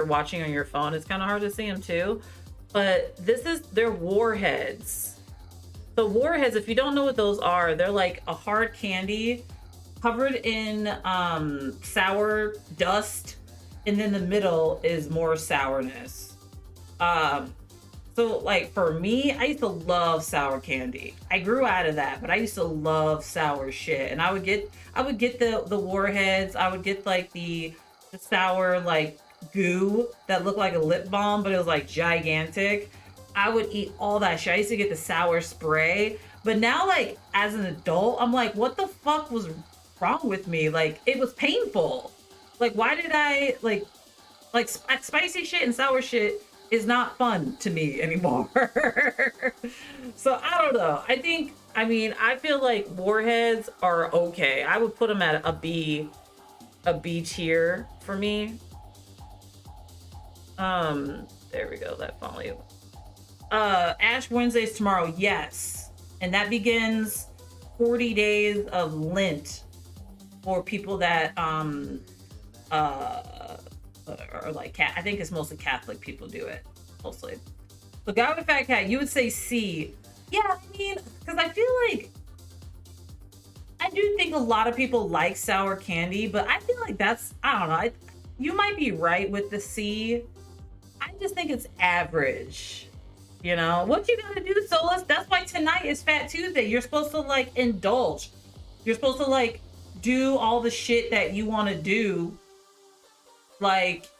you're watching on your phone, it's kind of hard to see them too. But they're warheads. So warheads, if you don't know what those are, they're like a hard candy covered in sour dust, and then the middle is more sourness. So like for me, I used to love sour candy. I grew out of that, but I used to love sour shit. And I would get the warheads. I would get like the sour like goo that looked like a lip balm, but it was like gigantic. I would eat all that shit. I used to get the sour spray. But now, like, as an adult, I'm like, what the fuck was wrong with me? Like, it was painful. Like, why did I, like spicy shit and sour shit is not fun to me anymore. So, I don't know. I feel like warheads are okay. I would put them at a B tier for me. There we go. That finally. Ash Wednesday's tomorrow, yes. And that begins 40 days of Lent for people that are like I think it's mostly Catholic people do it, mostly. So Guy with Fat Cat, you would say C. Yeah, I mean, because I feel like I do think a lot of people like sour candy, but I feel like I don't know. You might be right with the C. I just think it's average. You know, what you gotta do, Solus? That's why tonight is Fat Tuesday. You're supposed to like indulge. You're supposed to like do all the shit that you want to do. Like,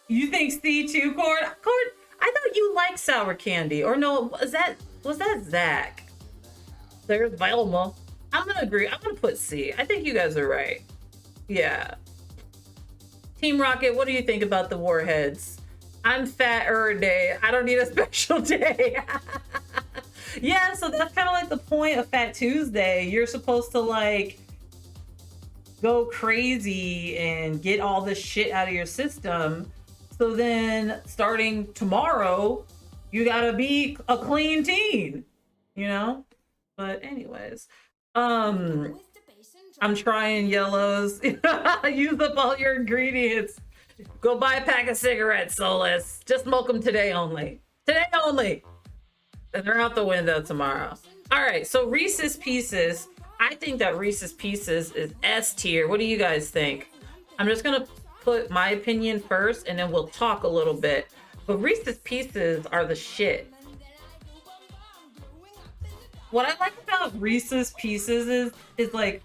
you think C too, Cord? Cord, I thought you liked sour candy. Or no, was that Zach? There's Velma. I'm gonna agree. I'm gonna put C. I think you guys are right. Yeah. Team Rocket, what do you think about the warheads? I'm fat every day. I don't need a special day. Yeah, so that's kind of like the point of Fat Tuesday. You're supposed to like go crazy and get all this shit out of your system. So then starting tomorrow, you gotta be a clean teen, you know? But anyways, I'm trying yellows. Use up all your ingredients. Go buy a pack of cigarettes, Solus. Just smoke them today only. Today only. And they're out the window tomorrow. All right, so Reese's Pieces. I think that Reese's Pieces is S tier. What do you guys think? I'm just gonna put my opinion first and then we'll talk a little bit. But Reese's Pieces are the shit. What I like about Reese's Pieces is like,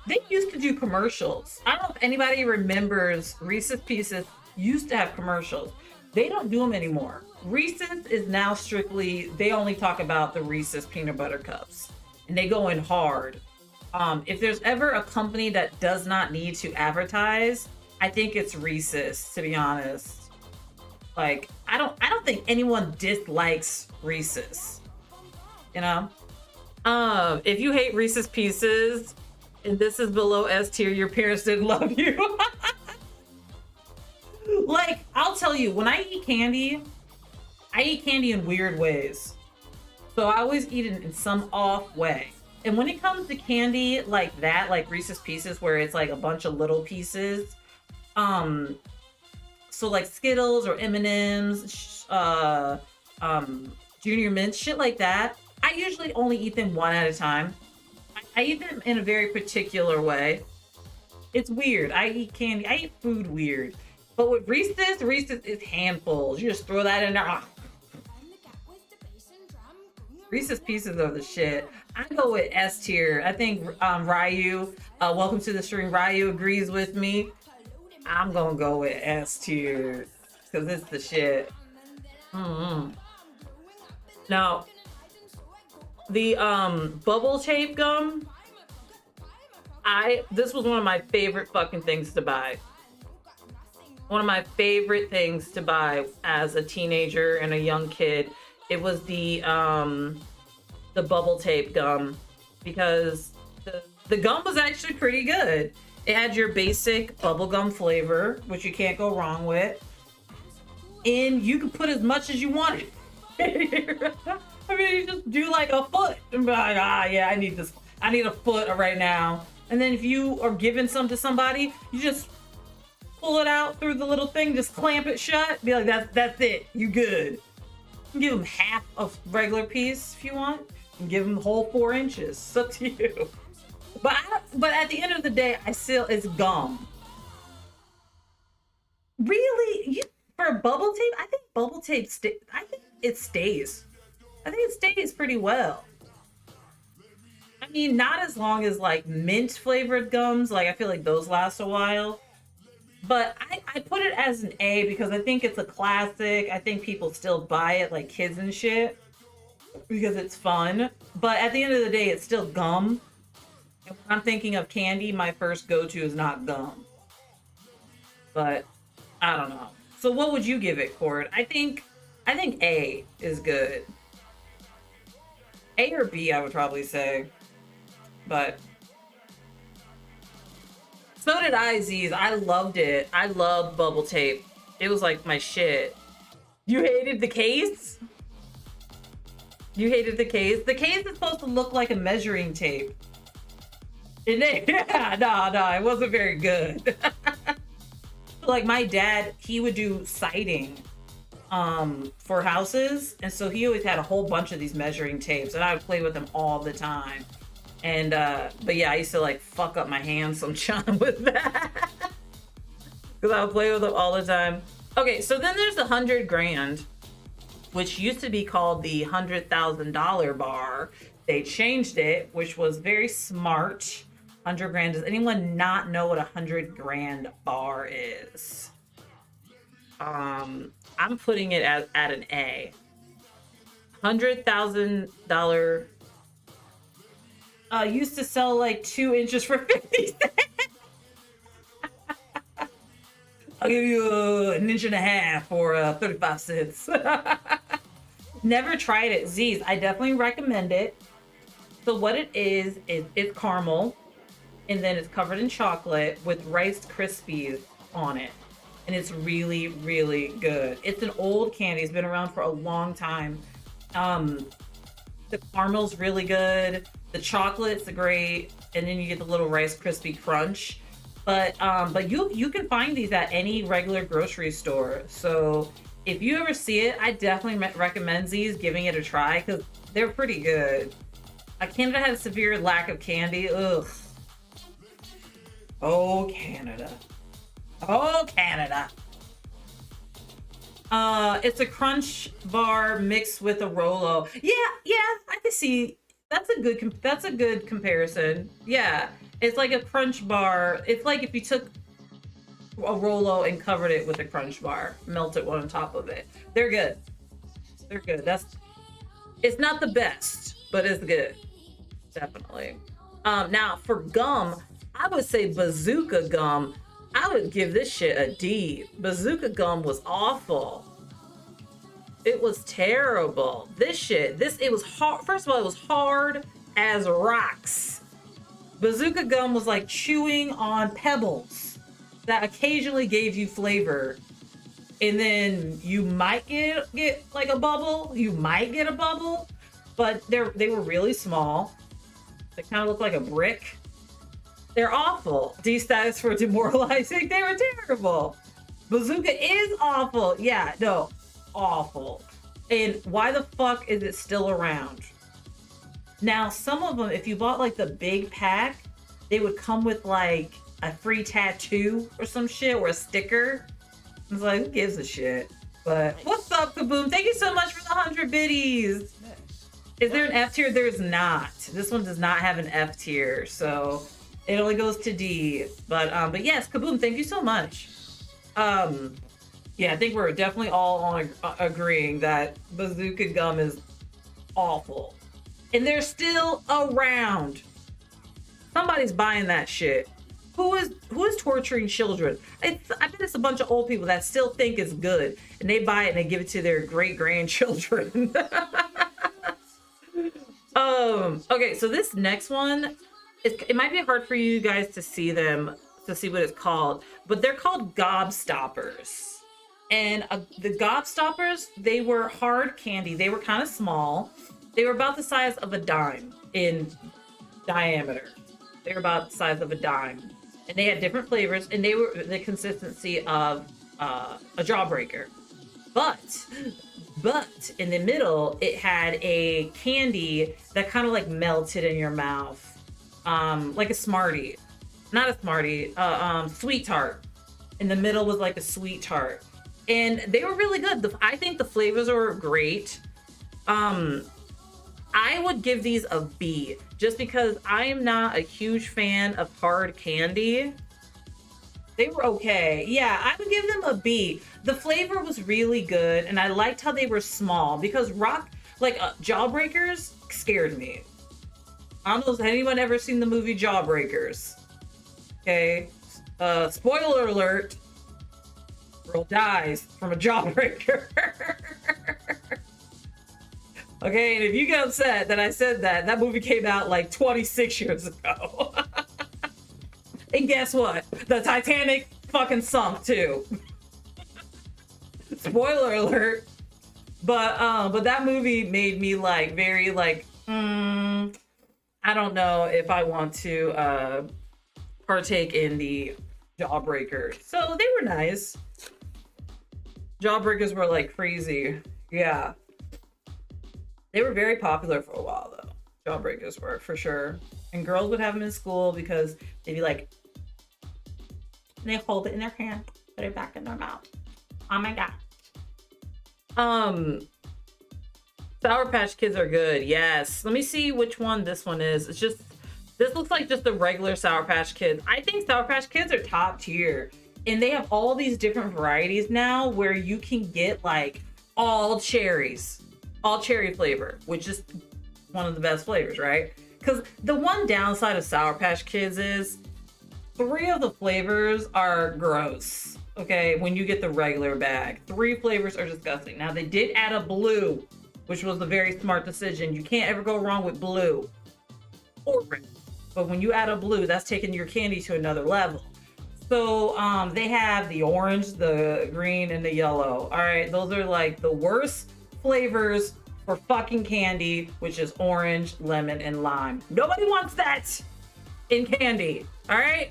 they used to do commercials. I don't know if anybody remembers Reese's Pieces used to have commercials. They don't do them anymore. Reese's is now strictly, they only talk about the Reese's peanut butter cups. And they go in hard. If there's ever a company that does not need to advertise, I think it's Reese's, to be honest. Like, I don't think anyone dislikes Reese's. You know? If you hate Reese's Pieces, and this is below S tier, your parents didn't love you. Like, I'll tell you, when I eat candy in weird ways. So I always eat it in some off way. And when it comes to candy like that, like Reese's Pieces, where it's like a bunch of little pieces, so like Skittles or M&M's, Junior Mints, shit like that, I usually only eat them one at a time. I eat them in a very particular way. It's weird. I eat candy. I eat food weird. But with Reese's is handfuls. You just throw that in there. Ah. Reese's Pieces are the shit. I go with S tier. I think Ryu, welcome to the stream. Ryu agrees with me. I'm gonna go with S tier because it's the shit. Now, the bubble tape gum, this was one of my favorite fucking things to buy. One of my favorite things to buy as a teenager and a young kid. It was the bubble tape gum, because the gum was actually pretty good. It had your basic bubblegum flavor, which you can't go wrong with. And you could put as much as you wanted. I mean, you just do like a foot and be like, yeah, I need this. I need a foot right now. And then if you are giving some to somebody, you just pull it out through the little thing, just clamp it shut, be like, that's it, you good. You can give them half a regular piece if you want. You can give them the whole 4 inches. It's up to you. But at the end of the day, it's gum. Really? For bubble tape? I think bubble tape I think it stays. I think it stays pretty well. I mean, not as long as like mint flavored gums. Like I feel like those last a while. But I put it as an A because I think it's a classic. I think people still buy it, like kids and shit, because it's fun. But at the end of the day, it's still gum. And when I'm thinking of candy, my first go-to is not gum. But I don't know. So what would you give it, Cord? I think A is good. A or B, I would probably say. But so did Z's. I loved it. I loved bubble tape. It was like my shit. You hated the case? You hated the case? The case is supposed to look like a measuring tape. Yeah, no, it wasn't very good. Like my dad, he would do siding for houses, and so he always had a whole bunch of these measuring tapes, and I would play with them all the time. And but yeah, I used to like fuck up my hands sometimes with that because I would play with them all the time. Okay, so then there's the 100 grand, which used to be called the $100,000 bar. They changed it, which was very smart. 100 grand. Does anyone not know what a 100 grand bar is? I'm putting it at an A. $100,000 used to sell like 2 inches for 50 cents. I'll give you an inch and a half for 35 cents. Never tried it. Z's, I definitely recommend it. So what it is it's caramel, and then it's covered in chocolate with Rice Krispies on it. And it's really, really good. It's an old candy. It's been around for a long time. The caramel's really good. The chocolate's great. And then you get the little Rice Krispie crunch. But you can find these at any regular grocery store. So if you ever see it, I definitely recommend these, giving it a try, because they're pretty good. Canada has a severe lack of candy. Ugh. Oh, Canada. Oh, Canada. It's a crunch bar mixed with a Rolo. Yeah, I can see. That's a good comparison. Yeah, it's like a crunch bar. It's like if you took a Rolo and covered it with a crunch bar, melted one on top of it. They're good. They're good. It's not the best, but it's good. Definitely. Now for gum, I would say Bazooka gum. I would give this shit a D. Bazooka gum was awful. It was terrible. It was hard. First of all, it was hard as rocks. Bazooka gum was like chewing on pebbles that occasionally gave you flavor. And then you might get like a bubble. You might get a bubble, but they were really small. They kind of look like a brick. They're awful. D status for demoralizing. They were terrible. Bazooka is awful. Yeah, no, awful. And why the fuck is it still around? Now, some of them, if you bought like the big pack, they would come with like a free tattoo or some shit, or a sticker. It's like, who gives a shit? But what's up, Kaboom? Thank you so much for the 100 biddies. Is there an F tier? There's not. This one does not have an F tier, so it only goes to D. But yes, Kaboom, thank you so much. Yeah, I think we're definitely all on agreeing that Bazooka gum is awful. And they're still around. Somebody's buying that shit. Who is torturing children? I bet it's a bunch of old people that still think it's good, and they buy it and they give it to their great-grandchildren. Okay, so this next one, it might be hard for you guys to see them, to see what it's called, but they're called Gobstoppers. And the Gobstoppers, they were hard candy. They were kind of small. They were about the size of a dime in diameter. They were about the size of a dime. and they had different flavors, and they were the consistency of a jawbreaker. But in the middle, it had a candy that kind of like melted in your mouth, like a Smartie, not a Smartie, sweet tart. In the middle was like a sweet tart, and they were really good. I think the flavors were great. I would give these a B, just because I am not a huge fan of hard candy. They were okay. Yeah, I would give them a B. The flavor was really good, and I liked how they were small, because Jawbreakers scared me. I don't know if anyone ever seen the movie Jawbreakers. Okay. Spoiler alert. Girl dies from a jawbreaker. Okay, and if you get upset that I said that, that movie came out like 26 years ago. And guess what? The Titanic fucking sunk too. Spoiler alert. But that movie made me like very like, I don't know if I want to partake in the Jawbreaker. So they were nice. Jawbreakers were like crazy. Yeah. They were very popular for a while though. Jawbreakers were, for sure. And girls would have them in school because they'd be like, and they hold it in their hand, put it back in their mouth. Oh my god. Sour Patch Kids are good. Yes. Let me see which one this one is. It's just, this looks like just the regular Sour Patch Kids. I think Sour Patch Kids are top tier. And they have all these different varieties now where you can get like all cherries, all cherry flavor, which is one of the best flavors, right? Because the one downside of Sour Patch Kids is 3 of the flavors are gross. Okay, when you get the regular bag, 3 flavors are disgusting. Now they did add a blue, which was a very smart decision. You can't ever go wrong with blue or red. But when you add a blue, that's taking your candy to another level. So they have the orange, the green, and the yellow. All right, those are like the worst flavors for fucking candy, which is orange, lemon, and lime. Nobody wants that in candy. All right,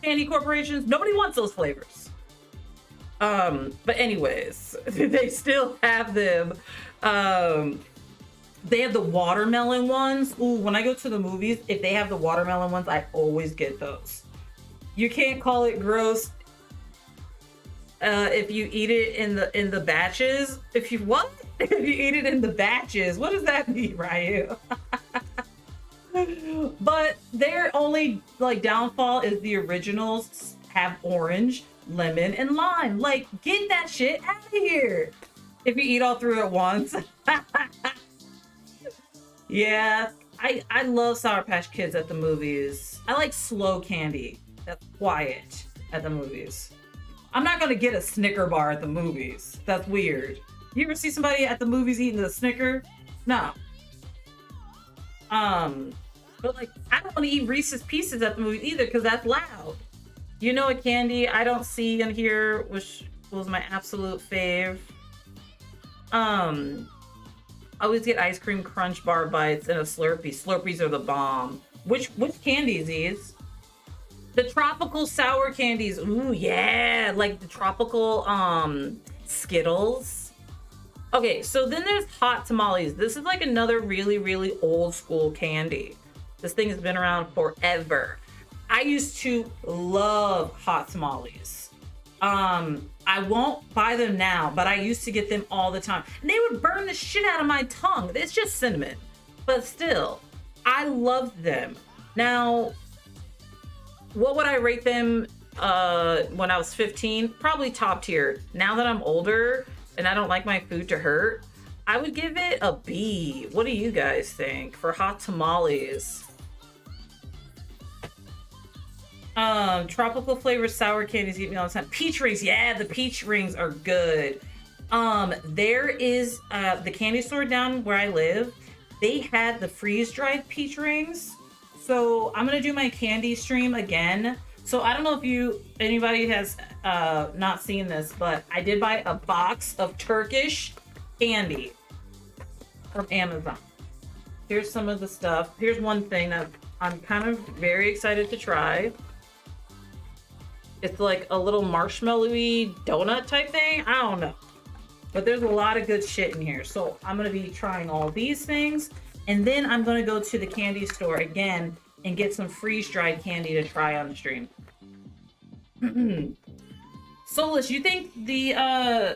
candy corporations, nobody wants those flavors. But anyways, they still have them. They have the watermelon ones. Ooh, when I go to the movies, if they have the watermelon ones, I always get those. You can't call it gross if you eat it in the batches. If you what? If you eat it in the batches, what does that mean, Ryu? But their only like downfall is the originals have orange, lemon, and lime. Like, get that shit out of here. If you eat all 3 at once. Yeah, I love Sour Patch Kids at the movies. I like slow candy that's quiet at the movies. I'm not gonna get a Snicker bar at the movies. That's weird. You ever see somebody at the movies eating a Snicker? No. But like, I don't want to eat Reese's Pieces at the movies either because that's loud. You know, a candy I don't see in here, which was my absolute fave. I always get ice cream crunch bar bites and a Slurpee. Slurpees are the bomb. Which candy is these? The tropical sour candies. Ooh, yeah. Like the tropical Skittles. Okay, so then there's hot tamales. This is like another really, really old school candy. This thing has been around forever. I used to love hot tamales. I won't buy them now, but I used to get them all the time. And they would burn the shit out of my tongue. It's just cinnamon. But still, I loved them. Now, what would I rate them when I was 15? Probably top tier. Now that I'm older and I don't like my food to hurt, I would give it a B. What do you guys think for hot tamales? Tropical flavored sour candies eat me all the time. Peach rings, yeah, the peach rings are good. There is the candy store down where I live. They had the freeze-dried peach rings. So I'm gonna do my candy stream again. So I don't know if anybody has not seen this, but I did buy a box of Turkish candy from Amazon. Here's some of the stuff. Here's one thing that I'm kind of very excited to try. It's like a little marshmallowy donut type thing. I don't know. But there's a lot of good shit in here. So I'm going to be trying all these things. And then I'm going to go to the candy store again and get some freeze-dried candy to try on the stream. Solus, you think the, are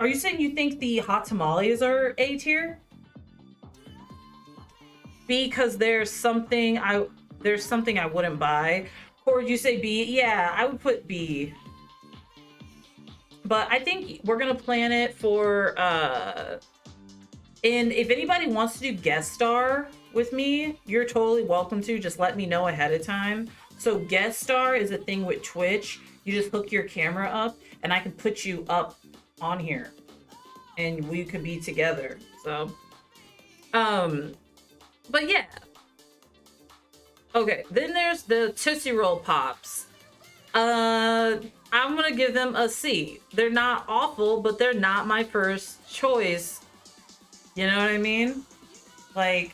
you saying you think the hot tamales are A tier? Because there's something I wouldn't buy. Or would you say B? Yeah, I would put B. But I think we're gonna plan it for and if anybody wants to do guest star with me, you're totally welcome to. Just let me know ahead of time. So guest star is a thing with Twitch. You just hook your camera up and I can put you up on here and we could be together. So but yeah. Okay, then there's the Tootsie Roll Pops. I'm gonna give them a C. They're not awful, but they're not my first choice. You know what I mean? Like,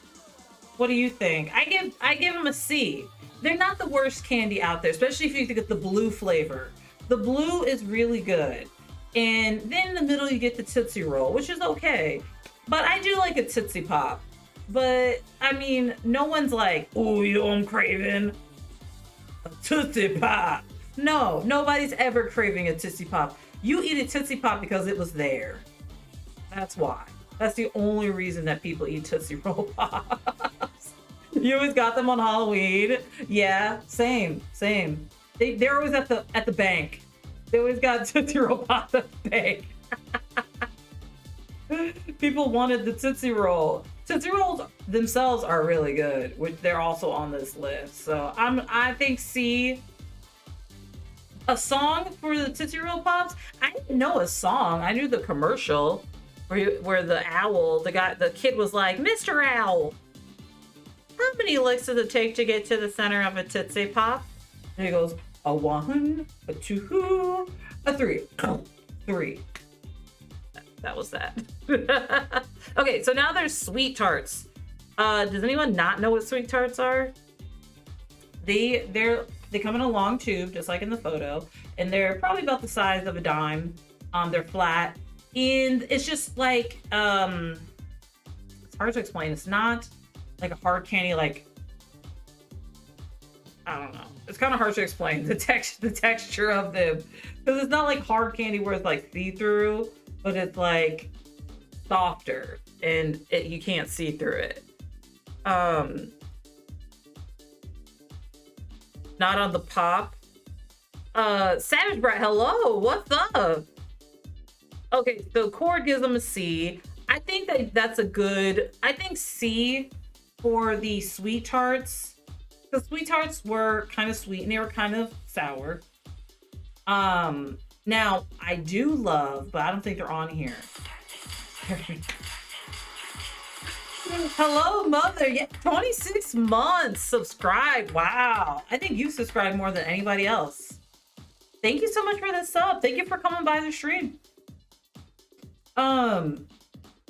what do you think? I give them a C. They're not the worst candy out there, especially if you get the blue flavor. The blue is really good. And then in the middle you get the Tootsie Roll, which is okay. But I do like a Tootsie Pop. But, I mean, no one's like, oh, yo, I'm craving a Tootsie Pop. No, nobody's ever craving a Tootsie Pop. You eat a Tootsie Pop because it was there. That's why. That's the only reason that people eat Tootsie Roll Pops. You always got them on Halloween. Yeah, same. They're always at the bank. They always got Tootsie Roll Pops at the bank. People wanted the Tootsie Roll. Tootsie Rolls themselves are really good, which they're also on this list. So I think C. A song for the Tootsie Roll Pops? I didn't know a song. I knew the commercial where the owl, the kid was like, Mr. Owl, how many licks does it take to get to the center of a Tootsie Pop? And he goes, a 1, a 2, a 3. 3. That was that. Okay, so now there's sweet tarts. Does anyone not know what sweet tarts are? They come in a long tube, just like in the photo, and they're probably about the size of a dime. They're flat, and it's just like it's hard to explain. It's not like a hard candy, like I don't know. It's kind of hard to explain the texture of them because it's not like hard candy where it's like see-through, but it's like softer and you can't see through it. Not on the pop. Savage Brat, hello, what's up? Okay, so Cord gives them a C. I think that's a good, I think C for the sweet tarts. The sweet tarts were kind of sweet and they were kind of sour. Now I do love, but I don't think they're on here. Hello, mother. Yeah, 26 months subscribed. Wow. I think you subscribed more than anybody else. Thank you so much for the sub. Thank you for coming by the stream.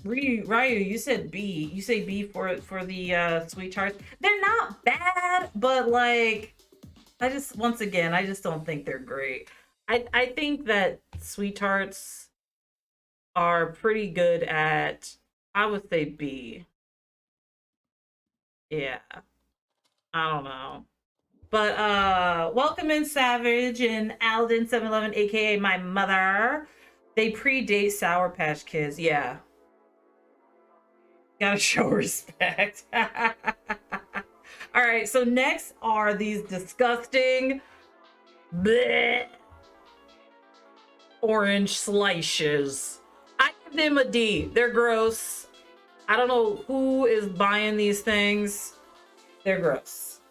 Ryu, you said B. You say B for the sweet tarts. They're not bad, but like, I just don't think they're great. I think that sweet tarts are pretty good at, I would say B. Yeah. I don't know. But welcome in Savage and Alden 711, aka my mother. They predate Sour Patch Kids. Yeah. Gotta show respect. All right, so next are these disgusting bleh, orange slices. I give them a D. They're gross. I don't know who is buying these things. They're gross.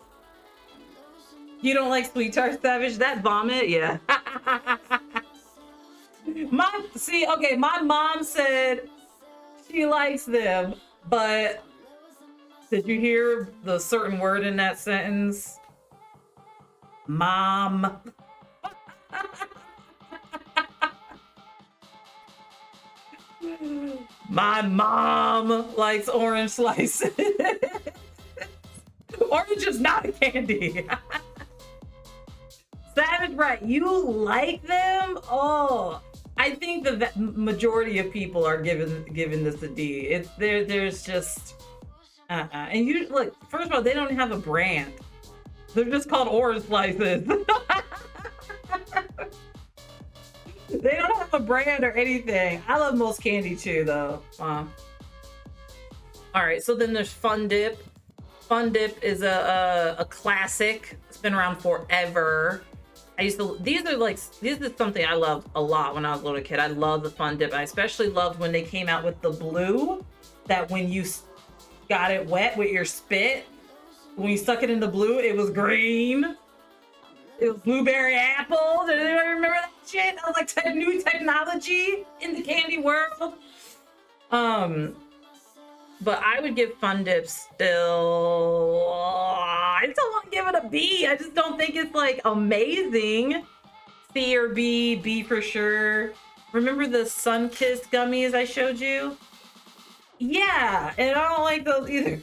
You don't like sweet tart, Savage? That vomit? Yeah. My mom said she likes them, but did you hear the certain word in that sentence? Mom. My mom likes orange slices. Orange is not a candy. Savage right. You like them? Oh, I think the majority of people are giving this a D. It's there's just and you look, first of all, they don't have a brand. They're just called orange slices. They don't have a brand or anything. I love most candy too, though. All right, so then there's Fun Dip. Fun Dip is a classic. It's been around forever. I used to. These are something I loved a lot when I was a little kid. I love the Fun Dip. I especially loved when they came out with the blue. That when you got it wet with your spit, when you stuck it in the blue, it was green. It was blueberry apples. Does anybody remember that shit? That was like new technology in the candy world. But I would give Fun Dip still. I still want to give it a B. I just don't think it's like amazing. C or B, B for sure. Remember the Sun-Kissed gummies I showed you? Yeah, and I don't like those either.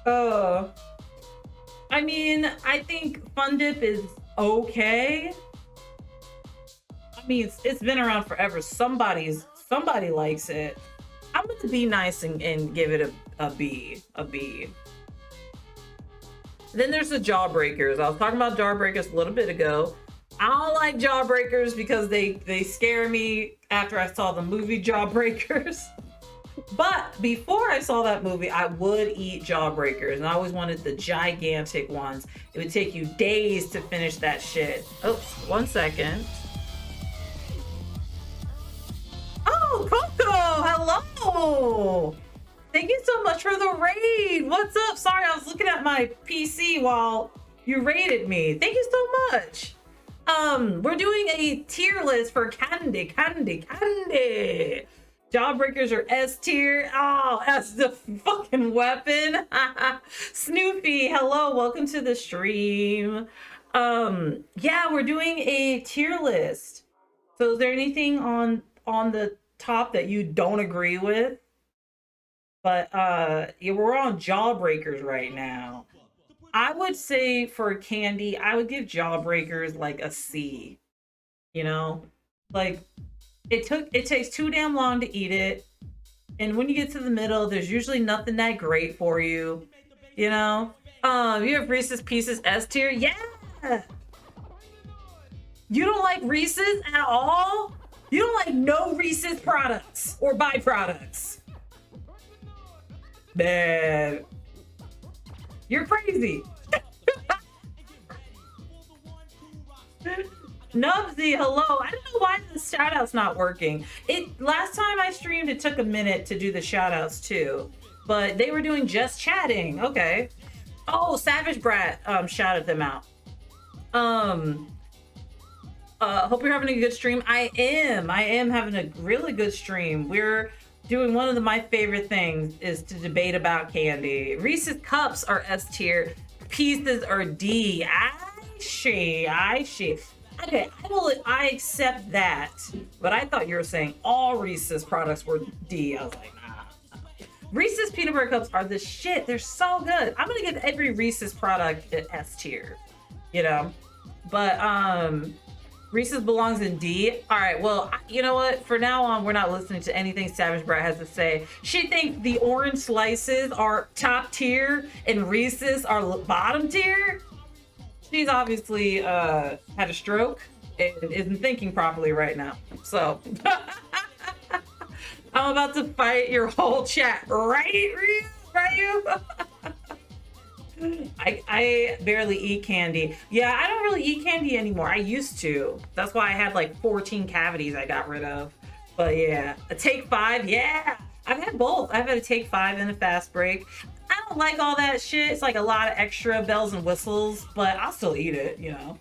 Oh. I mean, I think Fun Dip is okay. I mean, it's been around forever. Somebody likes it. I'm gonna be nice and give it a B. Then there's the Jawbreakers. I was talking about Jawbreakers a little bit ago. I don't like Jawbreakers because they scare me after I saw the movie Jawbreakers. But before I saw that movie, I would eat Jawbreakers, and I always wanted the gigantic ones. It would take you days to finish that shit. Oh, 1 second. Oh, Coco, hello. Thank you so much for the raid. What's up? Sorry, I was looking at my PC while you raided me. Thank you so much. We're doing a tier list for candy. Jawbreakers are S tier. Oh, that's the fucking weapon. Snoopy, hello, welcome to the stream. Yeah, we're doing a tier list. So is there anything on the top that you don't agree with? But yeah, we're on Jawbreakers right now. I would say for candy, I would give Jawbreakers like a C. You know, like it takes too damn long to eat it, and when you get to the middle, there's usually nothing that great for you. You know, you have Reese's Pieces S tier. Yeah, you don't like Reese's at all. You don't like no Reese's products or byproducts. Man, you're crazy. Nubsy, hello. I don't know why the shout out's not working. Last time I streamed, it took a minute to do the shout outs too, but they were doing just chatting. Okay. Oh, Savage Brat shouted them out. Hope you're having a good stream. I am having a really good stream. We're doing one of my favorite things is to debate about candy. Reese's Cups are S tier. Pieces are D. I see. Okay, I accept that. But I thought you were saying all Reese's products were D. I was like, nah. Reese's Peanut Butter Cups are the shit. They're so good. I'm gonna give every Reese's product an S tier. You know? But Reese's belongs in D. All right, well, you know what? For now on, we're not listening to anything Savage Brat has to say. She thinks the orange slices are top tier and Reese's are bottom tier. She's obviously had a stroke and isn't thinking properly right now. So I'm about to fight your whole chat, right, Ryu? I barely eat candy. Yeah, I don't really eat candy anymore. I used to. That's why I had like 14 cavities I got rid of. But yeah, a Take 5, yeah. I've had both. I've had a Take 5 and a fast break. I don't like all that shit. It's like a lot of extra bells and whistles, but I'll still eat it, you know.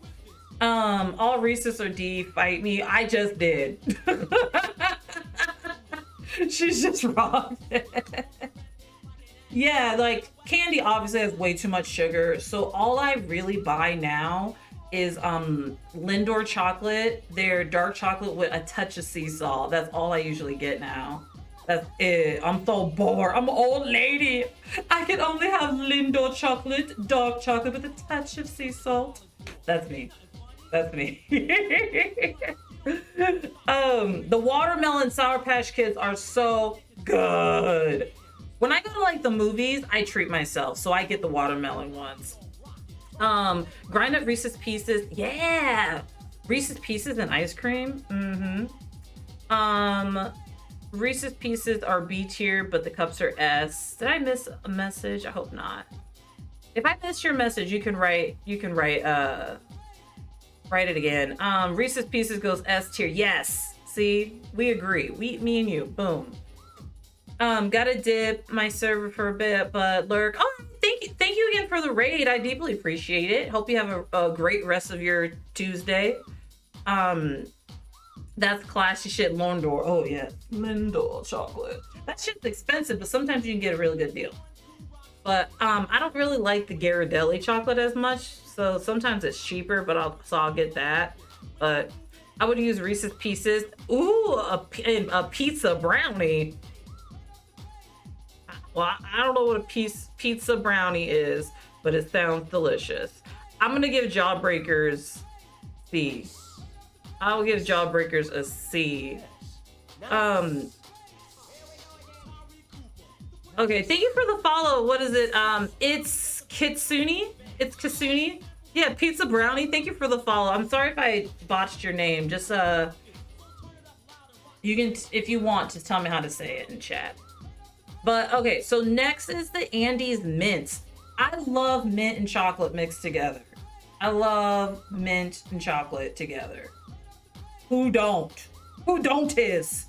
All Reese's are D, fight me. I just did. She's just wrong. Yeah, like candy obviously has way too much sugar, so all I really buy now is Lindor chocolate. They're dark chocolate with a touch of sea salt. That's all I usually get now. That's it. I'm so bored. I'm an old lady. I can only have Lindor chocolate, dark chocolate with a touch of sea salt. That's me. That's me. The watermelon Sour Patch Kids are so good. When I go to like the movies, I treat myself, so I get the watermelon ones. Grind up Reese's Pieces. Yeah. Reese's Pieces and ice cream. Reese's Pieces are B tier, but the cups are S. Did I miss a message? I hope not. If I missed your message, you can write write it again. Reese's Pieces goes S tier. Yes. See, we agree. Me and you. Boom. Gotta dip my server for a bit, but lurk. Oh, thank you again for the raid. I deeply appreciate it. Hope you have a great rest of your Tuesday. That's classy shit. Lindor. Oh yeah, Lindor chocolate. That shit's expensive, but sometimes you can get a really good deal. But I don't really like the Ghirardelli chocolate as much, so sometimes it's cheaper. But I'll get that. But I would use Reese's Pieces. Ooh, a pizza brownie. Well, I don't know what a pizza brownie is, but it sounds delicious. I'm gonna give Jawbreakers C. I'll give Jawbreakers a C. Okay, thank you for the follow. What is it? It's Kitsune. It's Kitsune. Yeah, pizza brownie. Thank you for the follow. I'm sorry if I botched your name. Just you can, if you want, just tell me how to say it in chat. But okay, so next is the Andes Mints. I love mint and chocolate mixed together. I love mint and chocolate together. Who don't? Who don't is?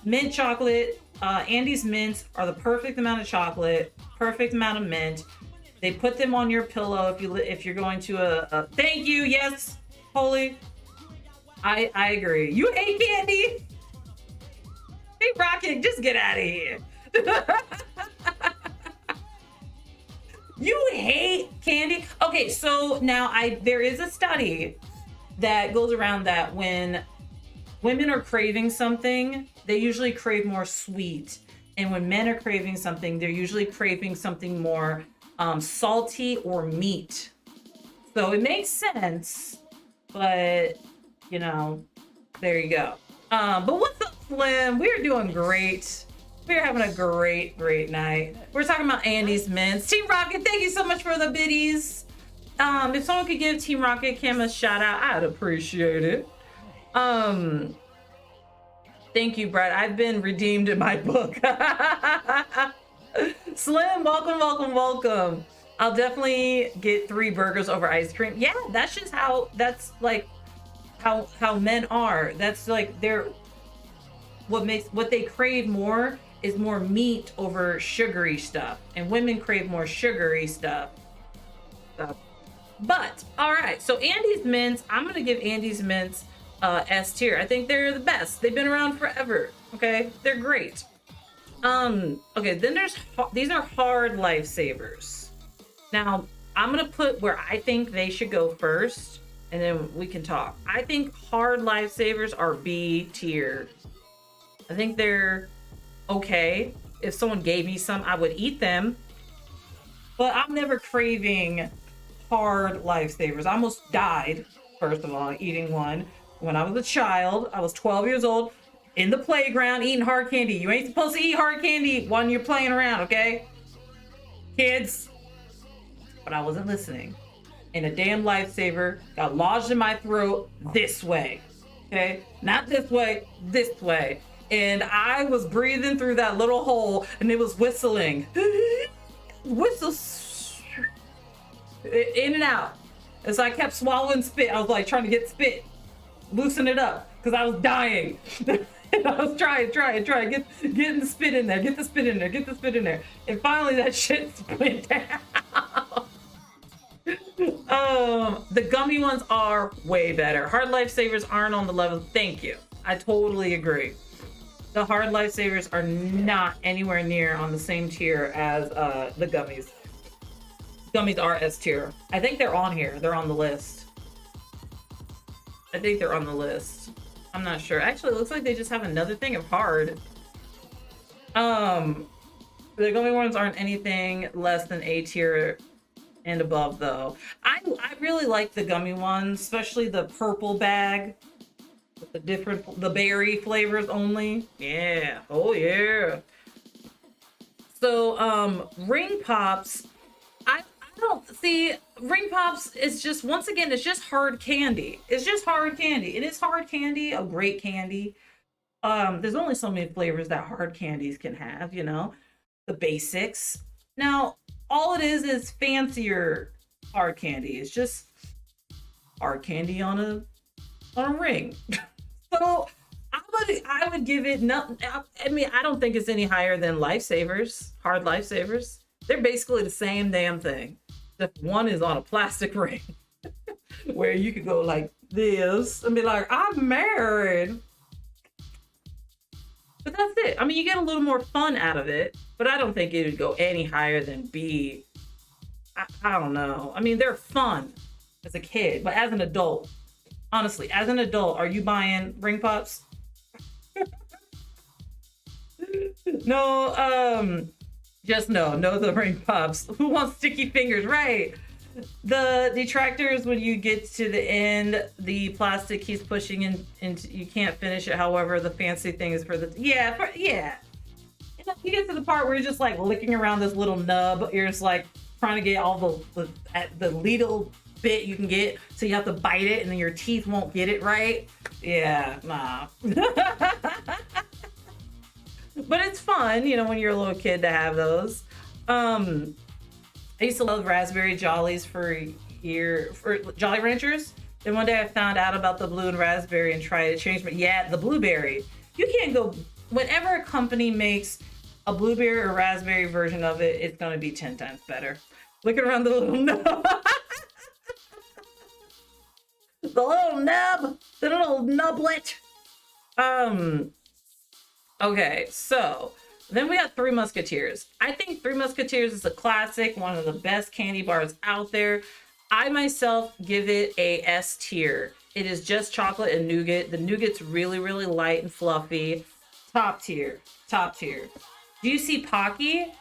Mint chocolate, Andes Mints are the perfect amount of chocolate, perfect amount of mint. They put them on your pillow if you're going to a thank you, yes, Holy. I agree. You hate candy? Hey, Rocket, just get out of here. You hate candy? Okay, so now there is a study that goes around that when women are craving something, they usually crave more sweet. And when men are craving something, they're usually craving something more salty or meat. So it makes sense, but you know, there you go. But what's up, Slim? We're doing great. We're having a great night. We're talking about Andes Mints. Team Rocket, thank you so much for the biddies. If someone could give Team Rocket Kim a shout out, I'd appreciate it. Thank you, Brad. I've been redeemed in my book. Slim, welcome. I'll definitely get 3 burgers over ice cream. Yeah, that's just that's like how men are. That's like what they crave more is more meat over sugary stuff, and women crave more sugary stuff. But all right, so Andes Mints, I'm gonna give Andes Mints S tier. I think they're the best. They've been around forever. Okay, they're great. Okay, then these are hard lifesavers. Now I'm gonna put where I think they should go first, and then we can talk. I think hard lifesavers are B tier. I think they're okay. If someone gave me some, I would eat them. But I'm never craving hard lifesavers. I almost died, first of all, eating one. When I was a child, I was 12 years old, in the playground, eating hard candy. You ain't supposed to eat hard candy when you're playing around, okay? Kids. But I wasn't listening. And a damn lifesaver got lodged in my throat this way, okay? Not this way, this way. And I was breathing through that little hole, and it was whistling. Whistles in and out. And so I kept swallowing spit. I was like trying to get spit, loosen it up, because I was dying. And I was trying, getting the spit in there, get the spit in there. And finally that shit went down. The gummy ones are way better. Hard lifesavers aren't on the level. Thank you. I totally agree. The hard lifesavers are not anywhere near on the same tier as the gummies. Gummies are S tier. I think they're on here. They're on the list. I think they're on the list. I'm not sure. Actually, it looks like they just have another thing of hard. The gummy worms aren't anything less than A tier and above, though. I really like the gummy ones, especially the purple bag with the berry flavors only. Yeah. Oh yeah. So ring pops, I don't see ring pops is just, once again, it's just hard candy. It's just hard candy. It is hard candy, a great candy. There's only so many flavors that hard candies can have, you know, the basics. Now, all it is fancier hard candy. It's just hard candy on a ring. So I would give it no. I mean, I don't think it's any higher than lifesavers, hard lifesavers. They're basically the same damn thing. Just one is on a plastic ring where you could go like this and be like, I'm married. But that's it. I mean, you get a little more fun out of it, but I don't think it would go any higher than B. I don't know. I mean, they're fun as a kid, but as an adult, honestly, as an adult, are you buying ring pops? No, just no the ring pops. Who wants sticky fingers? Right. The detractors, when you get to the end, the plastic keeps pushing in, and you can't finish it. However, the fancy thing is for the yeah. You get to the part where you're just like licking around this little nub. You're just like trying to get all the little bit you can get, so you have to bite it, and then your teeth won't get it right. Yeah, nah. But it's fun, you know, when you're a little kid to have those. I used to love raspberry jollies for Jolly Ranchers. Then one day I found out about the blue and raspberry and tried to change my, yeah, the blueberry. You can't go, whenever a company makes a blueberry or raspberry version of it, it's gonna be 10 times better. Look around the little nub. The little nub, the little nublet. Okay, so then we got Three Musketeers. I think Three Musketeers is a classic, one of the best candy bars out there. I myself give it a S tier. It is just chocolate and nougat. The nougat's really, really light and fluffy. Top tier, top tier. Do you see Pocky?